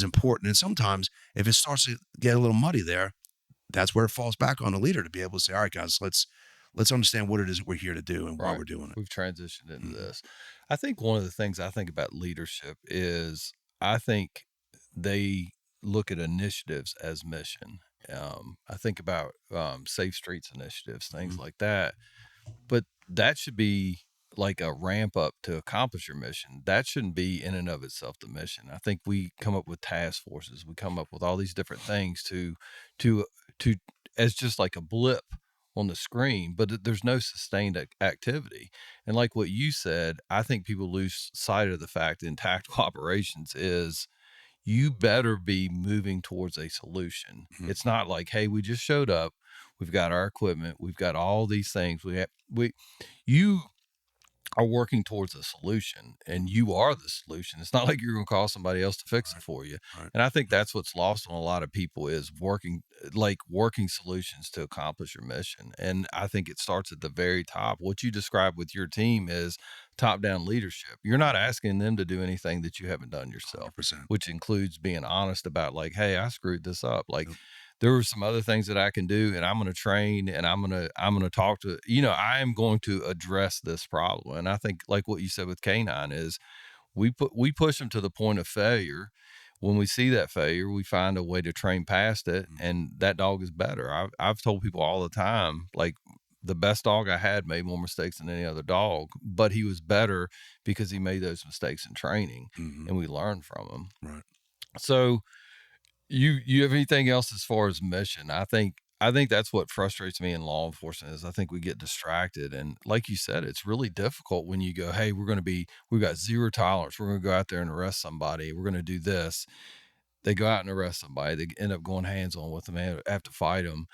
important. And sometimes, if it starts to get a little muddy there, that's where it falls back on the leader to be able to say, "All right, guys, let's understand what it is that we're here to do and why Right. we're doing it." We've transitioned into Mhm. this. I think one of the things I think about leadership is I think they look at initiatives as mission. I think about safe streets initiatives, things Mhm. like that. But that should be like a ramp up to accomplish your mission. That shouldn't be in and of itself the mission. I think we come up with task forces. We come up with all these different things to to as just like a blip on the screen, but there's no sustained activity. And like what you said, I think people lose sight of the fact in tactical operations is you better be moving towards a solution. Mhm. It's not like, hey, we just showed up, we've got our equipment, we've got all these things. You are working towards a solution and you are the solution. It's not like you're going to call somebody else to fix it Right. for you. Right. And I think that's what's lost on a lot of people is working solutions to accomplish your mission. And I think it starts at the very top. What you described with your team is top down leadership. You're not asking them to do anything that you haven't done yourself, 100%. which includes being honest about like, hey, I screwed this up. Like, Yep. there were some other things that I can do and I'm going to train and I'm going to talk to, I am going to address this problem. And I think like what you said with canine is we push them to the point of failure. When we see that failure, we find a way to train past it Mhm. and that dog is better. I've told people all the time, like the best dog I had made more mistakes than any other dog, but he was better because he made those mistakes in training Mhm. and we learned from them. Right. So you have anything else as far as mission? I think that's what frustrates me in law enforcement is I think we get distracted. And like you said, it's really difficult when you go, hey, we've got zero tolerance. We're going to go out there and arrest somebody. We're going to do this. They go out and arrest somebody. They end up going hands on with them, have to fight them.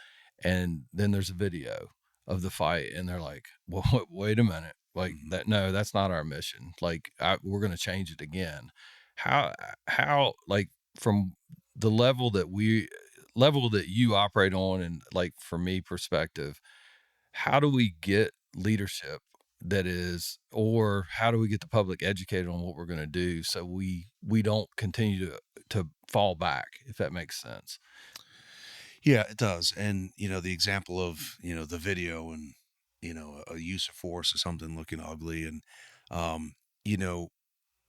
And then there's a video of the fight and they're like, well, wait a minute. Like Mhm. that. No, that's not our mission. Like we're going to change it again. How, like from the level that you operate on and like for me perspective, how do we get leadership that is or how do we get the public educated on what we're going to do so we don't continue to fall back, if that makes sense? Yeah, it does. And, the example of, the video and, a use of force or something looking ugly. And, um, you know,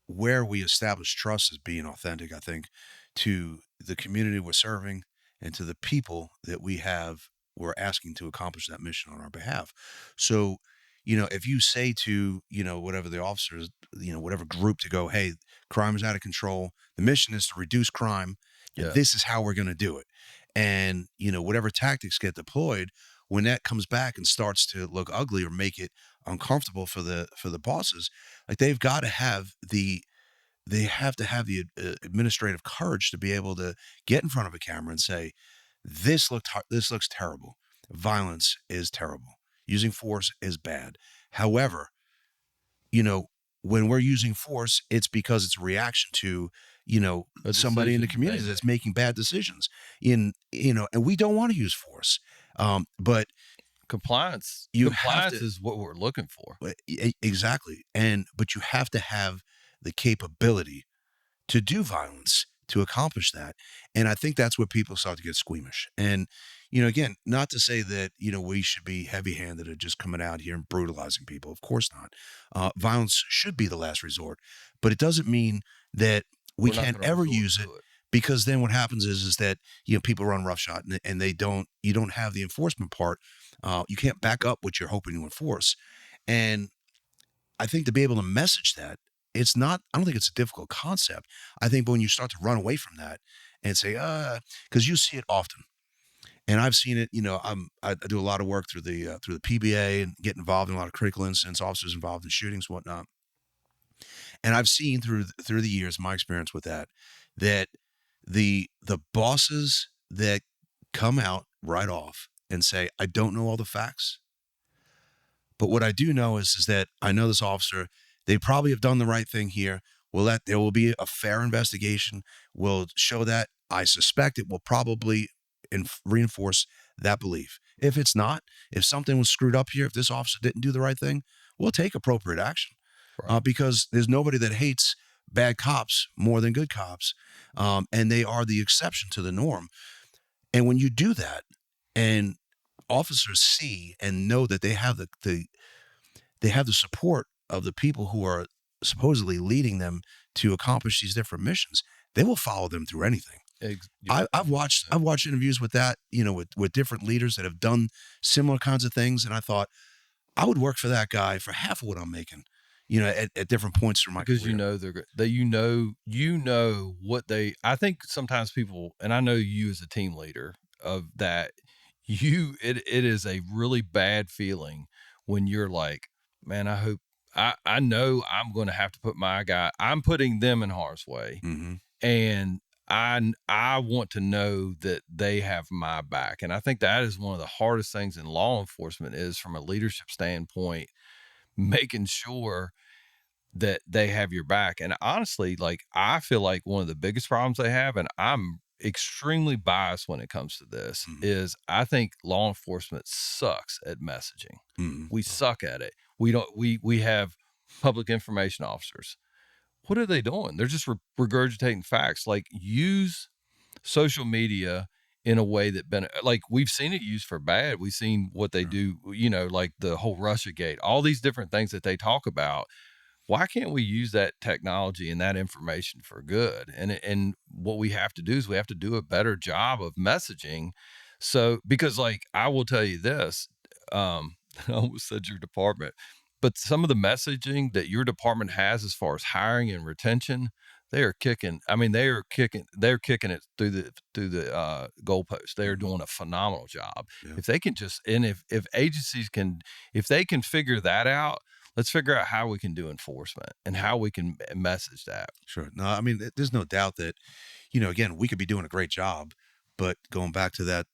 where we establish trust is being authentic, I think, to the community we're serving and to the people that we're asking to accomplish that mission on our behalf. So, if you say to, whatever the officers, whatever group to go, hey, crime is out of control. The mission is to reduce crime, and this Yes. is how we're going to do it. And, whatever tactics get deployed, when that comes back and starts to look ugly or make it uncomfortable for the bosses, like they have to have the administrative courage to be able to get in front of a camera and say, this looks terrible. Violence is terrible. Using force is bad. However, you know, when we're using force, it's because it's a reaction to, A somebody in the decision they community that's make. making bad decisions and we don't want to use force. But Compliance you have compliance to. is what we're looking for. Exactly. But you have to have the capability to do violence to accomplish that. And I think that's where people start to get squeamish. And, again, not to say that, we should be heavy handed at just coming out here and brutalizing people. Of course not. Violence should be the last resort, but it doesn't mean that we We're not can't going to ever resort use it, to it. because then what happens is that, people run roughshod and you don't have the enforcement part. You can't back up what you're hoping to enforce. And I think to be able to message that, I don't think it's a difficult concept. I think when you start to run away from that and say, because you see it often. And I've seen it, I do a lot of work through the PBA and get involved in a lot of critical incidents, officers involved in shootings, whatnot. And I've seen through the years, my experience with that the bosses that come out right off and say, I don't know all the facts, but what I do know is that I know this officer. They probably have done the right thing here. There will be a fair investigation. We'll show that. I suspect it will probably reinforce that belief. If it's not, if something was screwed up here, if this officer didn't do the right thing, we'll take appropriate action. Right. Because there's nobody that hates bad cops more than good cops, and they are the exception to the norm. And when you do that, and officers see and know that they have the support of the people who are supposedly leading them to accomplish these different missions, they will follow them through anything. You're I've watched interviews with that, with different leaders that have done similar kinds of things, and I thought I would work for that guy for half of what I'm making, at different points through my because career. what they I think sometimes people, and I know you as a team leader of that, it is a really bad feeling when you're like, man, I know I'm going to have to put my guy, I'm putting them in harm's way, Mm-hmm. and I want to know that they have my back. And I think that is one of the hardest things in law enforcement, is from a leadership standpoint, making sure that they have your back. And honestly, like, I feel like one of the biggest problems they have, and I'm extremely biased when it comes to this, Mm-hmm. is I think law enforcement sucks at messaging. Mm-hmm. We suck at it. We don't, we have public information officers. What are they doing? They're just regurgitating facts. Like, use social media in a way that like, we've seen it used for bad. We've seen what they Sure. do, like the whole Russia gate, all these different things that they talk about. Why can't we use that technology and that information for good? And what we have to do is we have to do a better job of messaging. So, because, like, I will tell you this, I almost said your department, but some of the messaging that your department has as far as hiring and retention, they are kicking. I mean, they're kicking it through the goalpost. They are Mm-hmm. doing a phenomenal job. Yeah. If they can just, and if agencies can, if they can figure that out, let's figure out how we can do enforcement and how we can message that. Sure. No, I mean, there's no doubt that, again, we could be doing a great job, but going back to that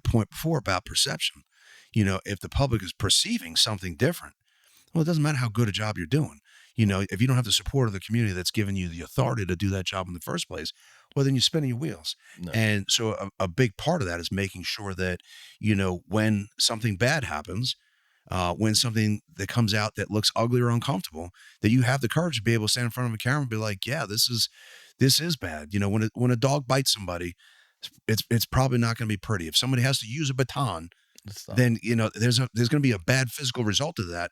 point before about perception, if the public is perceiving something different, well, it doesn't matter how good a job you're doing. If you don't have the support of the community that's given you the authority to do that job in the first place, well, then you're spinning your wheels. No, And so a big part of that is making sure that, when something bad happens, when something that comes out that looks ugly or uncomfortable, that you have the courage to be able to stand in front of a camera and be like, yeah, this is bad. When a dog bites somebody, it's probably not going to be pretty. If somebody has to use a baton, it's not. then there's going to be a bad physical result of that,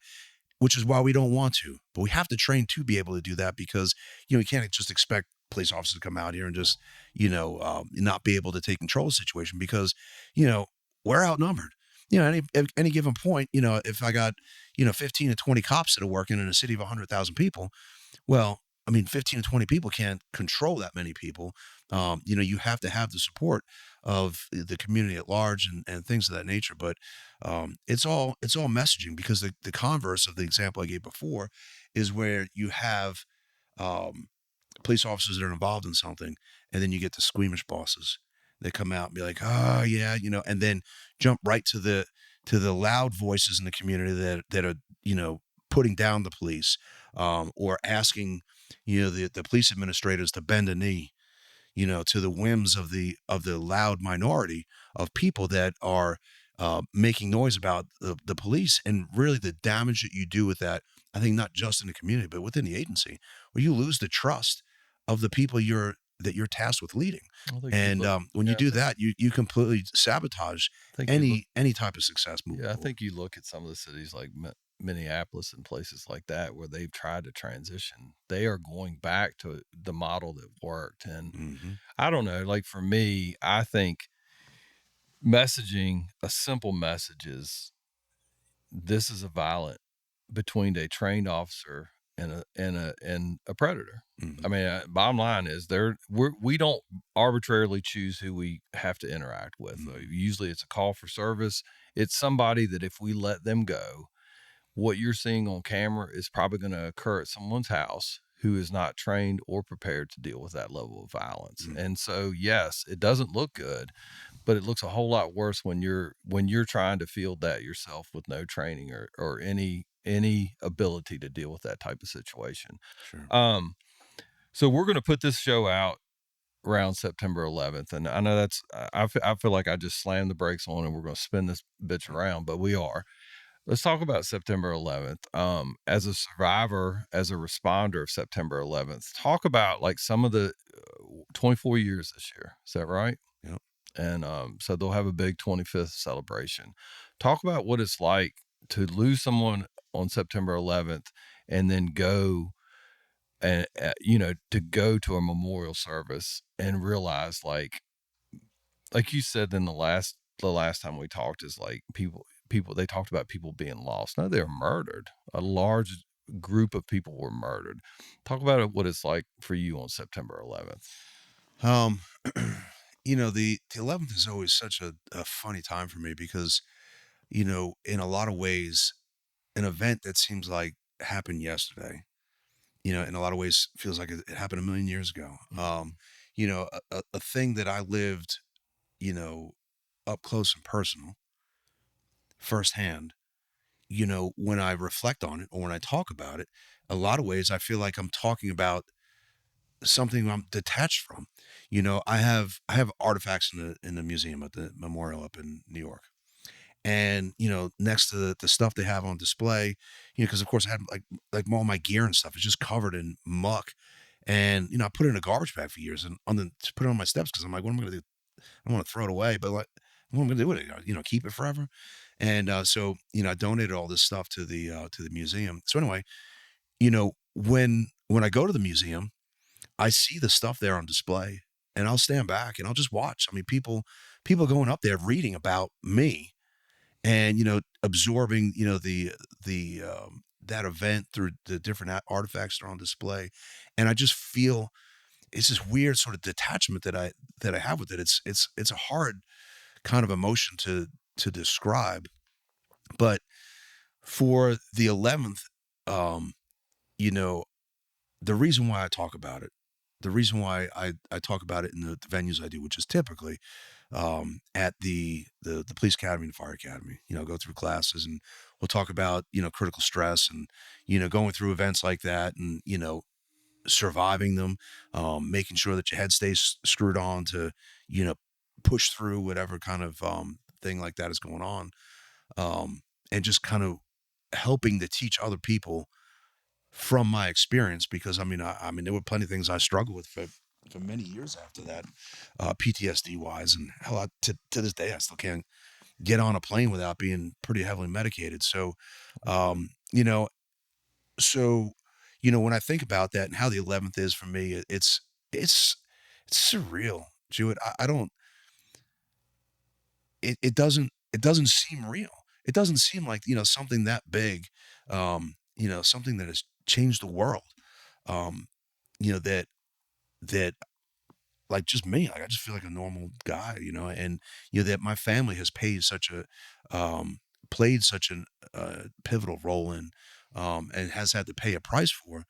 which is why we don't want to. But we have to train to be able to do that, because you can't just expect police officers to come out here and just not be able to take control of the situation, because we're outnumbered. At any given point, if I got 15 to 20 cops that are working in a city of 100,000 people, well, I mean, 15 to 20 people can't control that many people. You have to have the support of the community at large, and things of that nature. But it's all messaging, because the converse of the example I gave before is where you have um, police officers that are involved in something, and then you get the squeamish bosses. They come out and be like, "Oh yeah," and then jump right to the loud voices in the community that are putting down the police, or asking the police administrators to bend a knee, to the whims of the loud minority of people that are making noise about the police. And really, the damage that you do with that, I think, not just in the community but within the agency, where you lose the trust of the people that you're tasked with leading. I think you And look. when you Yeah, do that, you completely sabotage I think you look. any type of success moving Yeah, I forward. think you look at some of the cities like Minneapolis and places like that where they've tried to transition. They are going back to the model that worked, and Hmm. I don't know. Like, for me, I think messaging, a simple message is, this is a violent between a trained officer and a predator. Hmm. I mean, bottom line is, we don't arbitrarily choose who we have to interact with. Hmm. Usually, it's a call for service. It's somebody that, if we let them go, what you're seeing on camera is probably going to occur at someone's house who is not trained or prepared to deal with that level of violence. Hmm. And so, yes, it doesn't look good, but it looks a whole lot worse when you're trying to field that yourself with no training or any ability to deal with that type of situation. Sure. Um, so we're going to put this show out around September 11th, and I know I feel like I just slammed the brakes on, and we're going to spin this bitch around, but we are. Let's talk about September 11th. As a survivor, as a responder of September 11th, talk about, like, some of the 24 years this year. Is that right? Yep. And so they'll have a big 25th celebration. Talk about what it's like to lose someone on September 11th, and then go and to go to a memorial service and realize, like you said in the last time we talked, is like, people they talked about people being lost. No, they're murdered. A large group of people were murdered. Talk about what it's like for you on September 11th. Um, the 11th is always such a funny time for me because, in a lot of ways, an event that seems like happened yesterday, in a lot of ways feels like it happened a million years ago. Mhm. A thing that I lived, you know, up close and personal, firsthand, when I reflect on it or when I talk about it, a lot of ways I feel like I'm talking about something I'm detached from. I have artifacts in the museum at the memorial up in New York. And, next to the stuff they have on display, because of course I had like all my gear and stuff is just covered in muck. And, I put it in a garbage bag for years and to put it on my steps because I'm like, what am I gonna do? I want to throw it away, but like, what am I gonna do with it? Keep it forever. And so, I donated all this stuff to the museum. So anyway, when I go to the museum, I see the stuff there on display and I'll stand back and I'll just watch. I mean, people going up there reading about me and, absorbing, that event through the different artifacts that are on display. And I just feel it's this weird sort of detachment that I have with it. It's a hard kind of emotion to describe. But for the 11th, um, you know, the reason why I talk about it, the reason why I talk about it in the venues I do, which is typically at the police academy and fire academy, go through classes and we'll talk about, critical stress and, going through events like that and, surviving them, making sure that your head stays screwed on to, you know, push through whatever kind of thing like that is going on. And just kind of helping to teach other people from my experience because I mean there were plenty of things I struggled with for many years after that, PTSD wise, and hell, to this day I still can't get on a plane without being pretty heavily medicated. So, Okay. um, you know, so when I think about that and how the 11th is for me, it's it's surreal, Jewett. I don't. It doesn't seem real. It doesn't seem like something that big, something that has changed the world. Um, that that like just me, like I just feel like a normal guy, and that my family has played such an pivotal role in, and has had to pay a price for.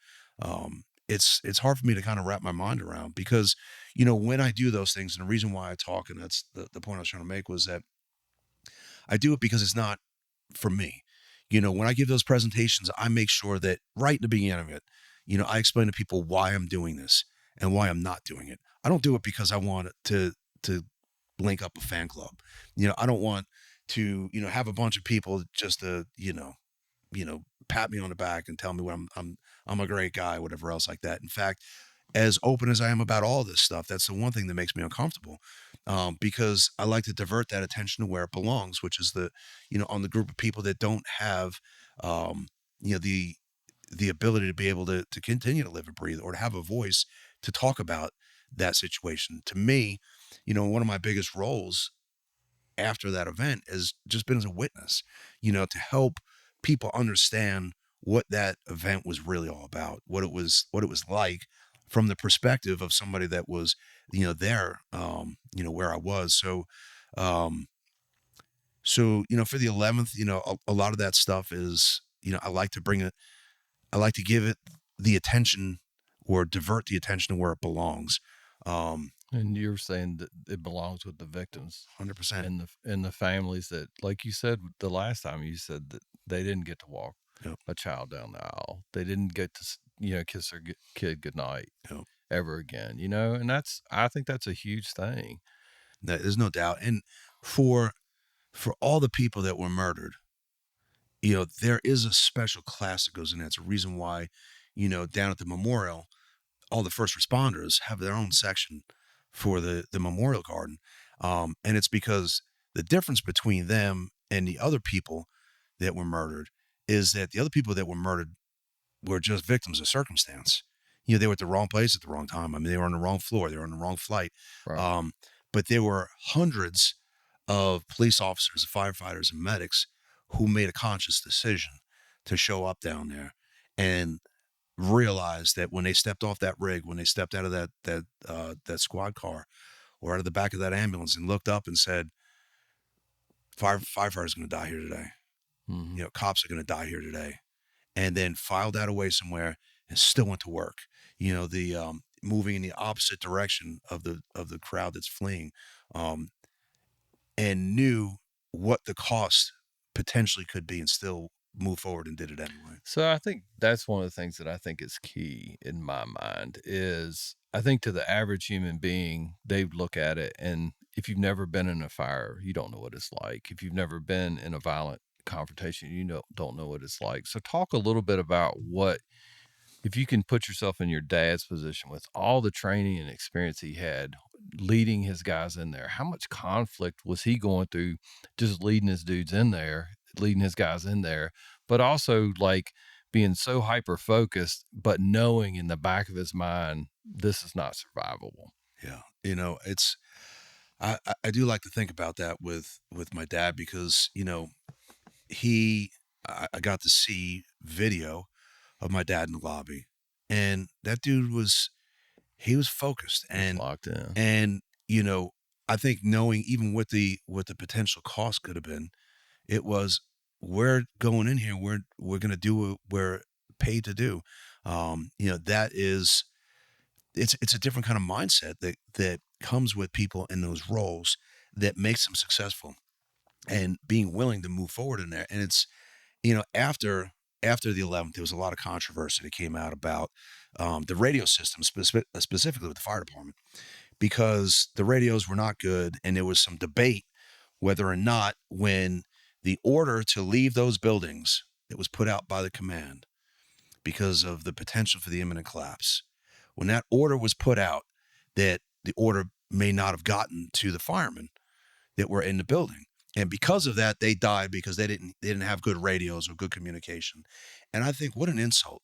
It's hard for me to kind of wrap my mind around because when I do those things, and the reason why I talk, and that's the point I was trying to make was that I do it because it's not for me. When I give those presentations, I make sure that right in the beginning of it, I explain to people why I'm doing this and why I'm not doing it. I don't do it because I want to link up a fan club. I don't want to, have a bunch of people just to, pat me on the back and tell me I'm a great guy, whatever else like that. In fact, as open as I am about all this stuff, that's the one thing that makes me uncomfortable, because I like to divert that attention to where it belongs, which is on the group of people that don't have, um, the ability to be able to continue to live and breathe or to have a voice to talk about that situation. To me, one of my biggest roles after that event has just been as a witness, to help people understand what that event was really all about, what it was like from the perspective of somebody that was, there, where I was. Um, for the 11th, a lot of that stuff is, I like to bring it, I like to give it the attention or divert the attention to where it belongs. Um, And you're saying that it belongs with the victims 100%. and the families that, like you said the last time, you said that they didn't get to walk Yep. a child down the aisle. They didn't get to, kiss their kid goodnight Yep. ever again. And I think that's a huge thing. There's no doubt. And for all the people that were murdered, there is a special class that goes in there. It's a reason why, down at the memorial, all the first responders have their own section for the memorial garden. And it's because the difference between them and the other people that were murdered is that the other people that were murdered were just victims of circumstance. They were at the wrong place at the wrong time. I mean, they were on the wrong floor. They were on the wrong flight. Right. Um, but there were hundreds of police officers, firefighters, and medics who made a conscious decision to show up down there and realize that when they stepped off that rig, when they stepped out of that squad car or out of the back of that ambulance and looked up and said, firefighter's going to die here today. Mhm. Cops are going to die here today. And then filed that away somewhere and still went to work. The moving in the opposite direction of the crowd that's fleeing, um, and knew what the cost potentially could be and still move forward and did it anyway. So I think that's one of the things that I think is key in my mind is I think to the average human being, they look at it and if you've never been in a fire, you don't know what it's like. If you've never been in a violent confrontation, don't know what it's like. So talk a little bit about what if you can put yourself in your dad's position with all the training and experience he had leading his guys in there, how much conflict was he going through just leading his dudes in there, leading his guys in there, but also like being so hyper focused, but knowing in the back of his mind, this is not survivable. Yeah, it's I do like to think about that with my dad because he I got to see video of my dad in the lobby, and that dude he was focused, He was locked in. and you know I think knowing even what the potential cost could have been, it was we're going in here, we're going to do what we're paid to do. That is it's a different kind of mindset that comes with people in those roles that makes them successful and being willing to move forward in there. And it's after the 11th, there was a lot of controversy that came out about the radio system, specifically with the fire department, because the radios were not good, and there was some debate whether or not when the order to leave those buildings that was put out by the command because of the potential for the imminent collapse, when that order was put out, that the order may not have gotten to the firemen that were in the building. And because of that, they died because they didn't have good radios or good communication. And I think what an insult.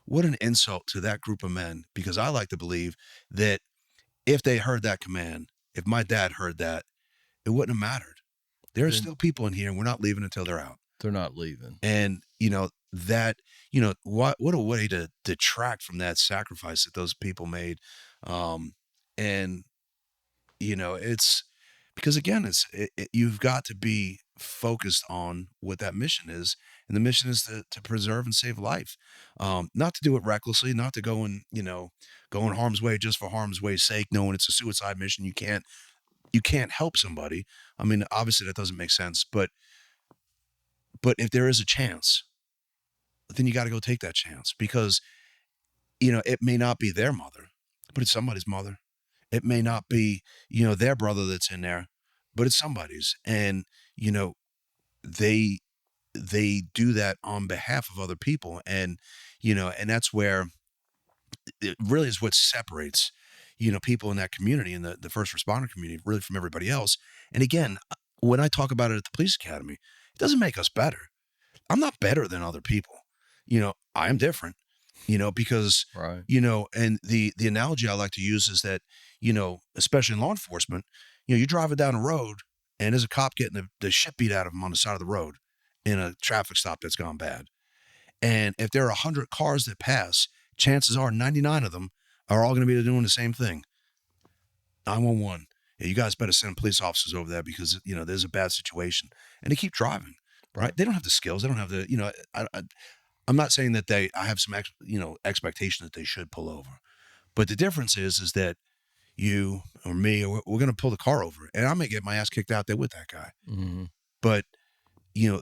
What an insult to that group of men, because I like to believe that if they heard that command, if my dad heard that, it wouldn't have mattered. There are Then still people in here and we're not leaving until they're out. they're not leaving. And what a way to detract from that sacrifice that those people made. And it's because again, you've got to be focused on what that mission is, and the mission is to preserve and save life, not to do it recklessly, not to go in harm's way just for harm's way's sake, knowing it's a suicide mission. You can't help somebody. I mean, obviously that doesn't make sense, but if there is a chance, then you got to go take that chance because it may not be their mother, but it's somebody's mother. It may not be, their brother that's in there, but it's somebody's. And, they they do that on behalf of other people. And that's where it really is what separates, people in that community and the first responder community really from everybody else. And again, when I talk about it at the police academy, it doesn't make us better. I'm not better than other people. I am different, because, Right. and the analogy I like to use is that, especially in law enforcement, you're driving down the road and there's a cop getting the shit beat out of him on the side of the road in a traffic stop that's gone bad. And if there are 100 cars that pass, chances are 99 of them are all going to be doing the same thing. 911. Yeah, you guys better send police officers over there because, there's a bad situation. And they keep driving, right? They don't have the skills. They don't have the, I'm not saying that I have some, expectation that they should pull over. But the difference is that you or me, or we're going to pull the car over and I may get my ass kicked out there with that guy. Mm-hmm. But, you know,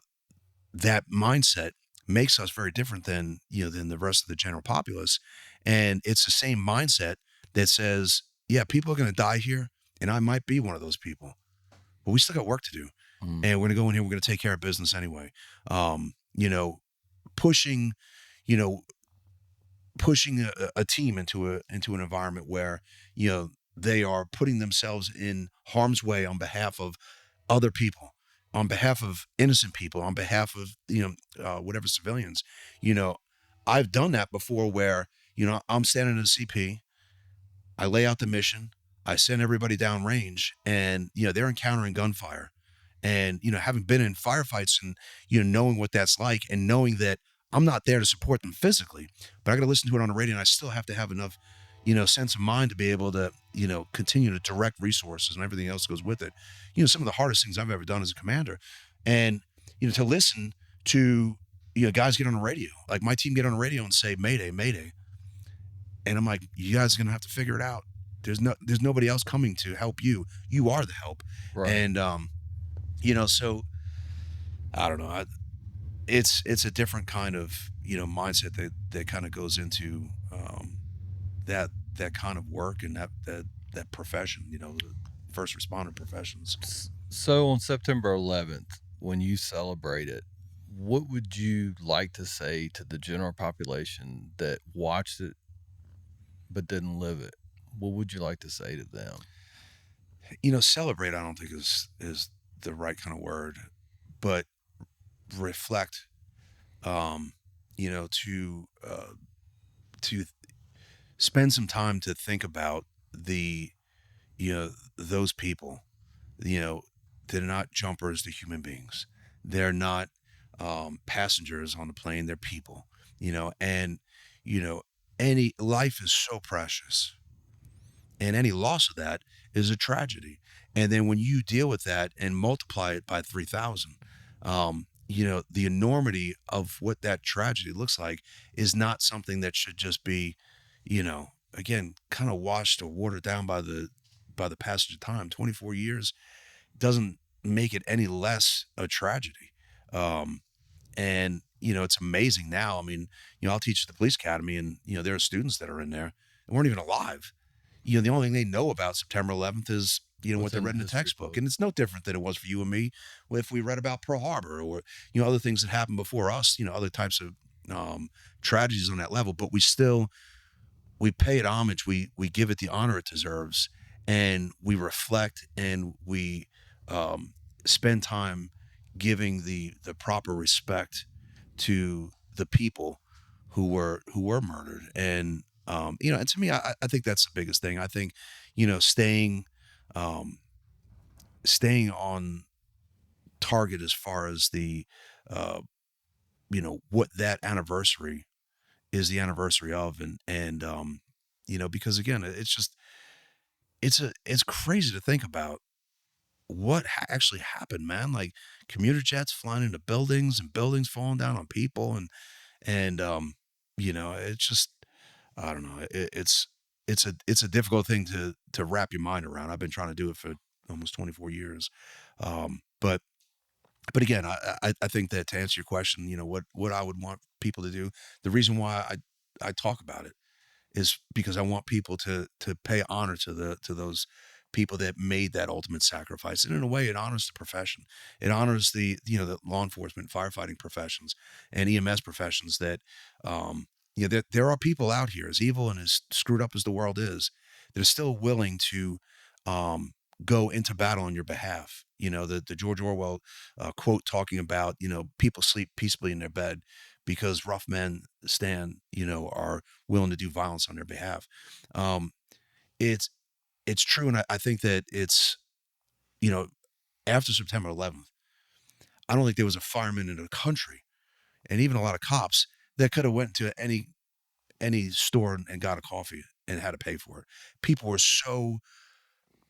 that mindset makes us very different than the rest of the general populace. And it's the same mindset that says, yeah, people are going to die here. And I might be one of those people, but we still got work to do. Mm-hmm. And we're going to go in here. We're going to take care of business anyway. You know, pushing, you know, pushing a team into an environment where, they are putting themselves in harm's way on behalf of other people, on behalf of innocent people, on behalf of, whatever civilians. You know, I've done that before where, I'm standing in a CP, I lay out the mission, I send everybody down range and, they're encountering gunfire. And, having been in firefights and, knowing what that's like and knowing that I'm not there to support them physically, but I got to listen to it on the radio and I still have to have enough, sense of mind to be able to, continue to direct resources and everything else goes with it. Some of the hardest things I've ever done as a commander. And, to listen to, guys get on the radio, like my team get on the radio and say, Mayday, Mayday. And I'm like, you guys are going to have to figure it out. There's nobody else coming to help you. You are the help. Right. And, so I don't know. It's a different kind of, mindset that kind of goes into, that that kind of work and that profession, the first responder professions. So on September 11th, when you celebrate it, what would you like to say to the general population that watched it but didn't live it? What would you like to say to them? Celebrate, I don't think is the right kind of word, but reflect, um, to spend some time to think about the, those people, you know, they're not jumpers, they're human beings. They're not, passengers on the plane, they're people, and, you know, any life is so precious, and any loss of that is a tragedy. And then when you deal with that and multiply it by 3,000, the enormity of what that tragedy looks like is not something that should just be, again, kind of washed or watered down by the passage of time. 24 years doesn't make it any less a tragedy. Um, and it's amazing now. I mean, I'll teach at the police academy, and there are students that are in there and weren't even alive. The only thing they know about September 11th is what What's they in the read in the history textbook, book? and it's no different than it was for you and me if we read about Pearl Harbor or other things that happened before us. Other types of, tragedies on that level, but we pay it homage, we give it the honor it deserves, and we reflect, and we, um, spend time giving the proper respect to the people who were murdered. And and to me, I think that's the biggest thing. I think, staying, um, staying on target as far as the, uh, what that anniversary is the anniversary of. And because again, it's just, it's crazy to think about what actually happened, man. Like commuter jets flying into buildings and buildings falling down on people. And it's just, I don't know. It's a difficult thing to wrap your mind around. I've been trying to do it for almost 24 years. But again, I think that to answer your question, what I would want people to do, the reason why I talk about it is because I want people to pay honor to those people that made that ultimate sacrifice. And in a way, it honors the profession. It honors the law enforcement, firefighting professions, and EMS professions that, there are people out here, as evil and as screwed up as the world is, that are still willing to, um, go into battle on your behalf. The George Orwell, quote talking about, people sleep peacefully in their bed because rough men are willing to do violence on their behalf. Um, it's it's true, and I think that it's, you know after September 11th, I don't think there was a fireman in the country, and even a lot of cops, that could have went to any store and got a coffee and had to pay for it. People were so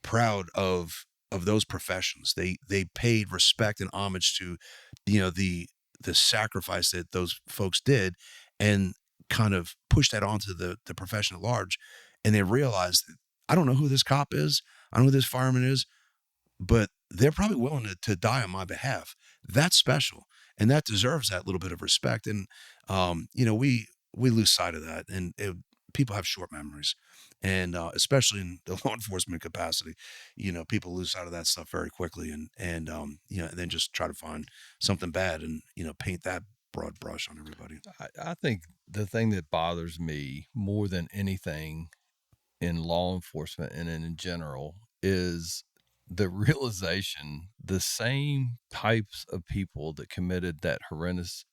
proud of those professions. They paid respect and homage to, the sacrifice that those folks did, and kind of pushed that onto the profession at large. And they realized that, I don't know who this cop is, I don't know who this fireman is, but they're probably willing to die on my behalf. That's special, and that deserves that little bit of respect. And we lose sight of that, and people have short memories, and especially in the law enforcement capacity, people lose sight of that stuff very quickly, and then just try to find something bad and paint that broad brush on everybody. I think the thing that bothers me more than anything in law enforcement and in general is the realization the same types of people that committed those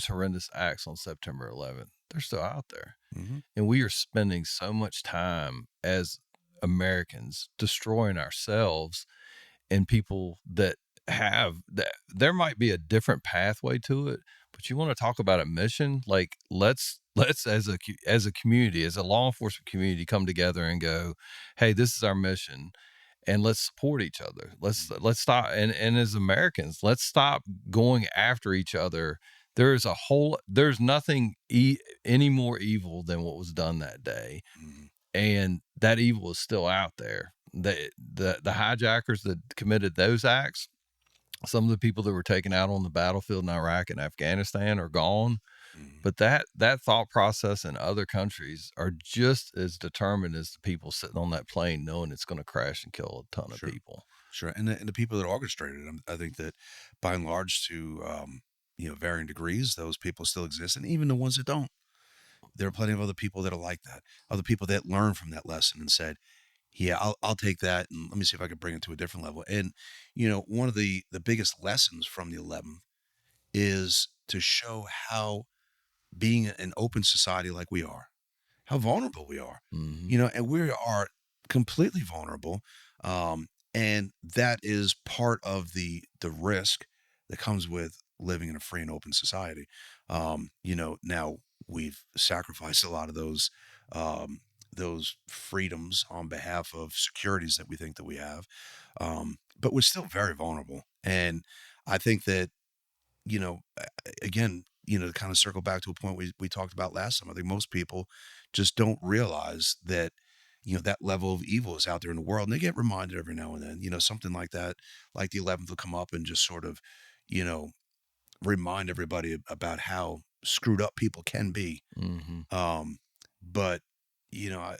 horrendous acts on September 11th, they're still out there. Hmm. And we are spending so much time as Americans destroying ourselves and people that have that there might be a different pathway to it, But you want to talk about a mission? Like let's as a community, as a law enforcement community, come together and go, hey, this is our mission, and let's support each other. Let's stop, and as Americans, let's stop going after each other. There's nothing any more evil than what was done that day, Mhm. and that evil is still out there. The hijackers that committed those acts, some of the people that were taken out on the battlefield in Iraq and Afghanistan are gone. Mhm. But that thought process in other countries are just as determined as the people sitting on that plane knowing it's going to crash and kill a ton of Sure. people. Sure. And the people that orchestrated them, I think that by and large, to varying degrees, those people still exist, and even the ones that don't. There are plenty of other people that are like that. Other people that learn from that lesson and said, "Yeah, I'll take that, and let me see if I can bring it to a different level." And one of the biggest lessons from the 11th is to show how being an open society like we are, how vulnerable we are, Mm-hmm. and we are completely vulnerable. Um, and that is part of the risk that comes with living in a free and open society. Now we've sacrificed a lot of those freedoms on behalf of securities that we think that we have. But we're still very vulnerable. And I think that, again, to kind of circle back to a point we talked about last time, I think most people just don't realize that, that level of evil is out there in the world. And they get reminded every now and then, something like that, like the 11th will come up and just sort of, you know, remind everybody about how screwed up people can be. Mm-hmm. Um, but, you know, I,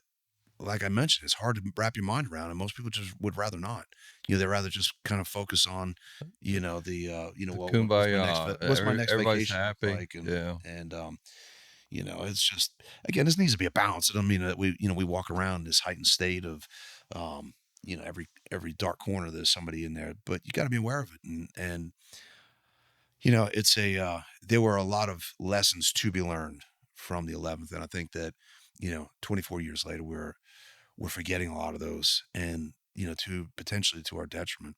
like I mentioned, it's hard to wrap your mind around, and most people just would rather not. They'd rather just kind of focus on, The well, kumbaya. what's my next Everybody's vacation look happy. like, Yeah. it's just, again, this needs to be a balance. It doesn't mean that we walk around this heightened state of, every dark corner there's somebody in there, but you got to be aware of it, and it's there were a lot of lessons to be learned from the 11th, and I think that 24 years later we're forgetting a lot of those, and to potentially to our detriment,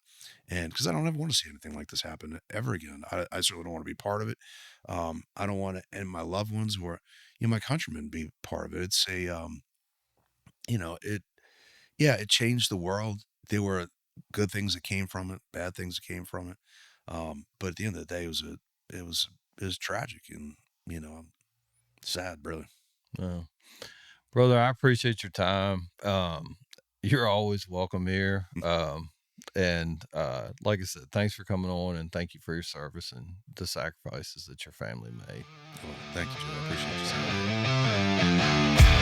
and because I don't ever want to see anything like this happen ever again. I certainly don't want to be part of it. I don't want to, and my loved ones or my countrymen be part of it. It's a it yeah, it changed the world. There were good things that came from it, bad things that came from it. But at the end of the day, it was it was tragic and sad, really. Yeah. Brother, I appreciate your time. You're always welcome here. And like I said, thanks for coming on, and thank you for your service and the sacrifices that your family made. Well, thank you, Joe. I appreciate you saying that.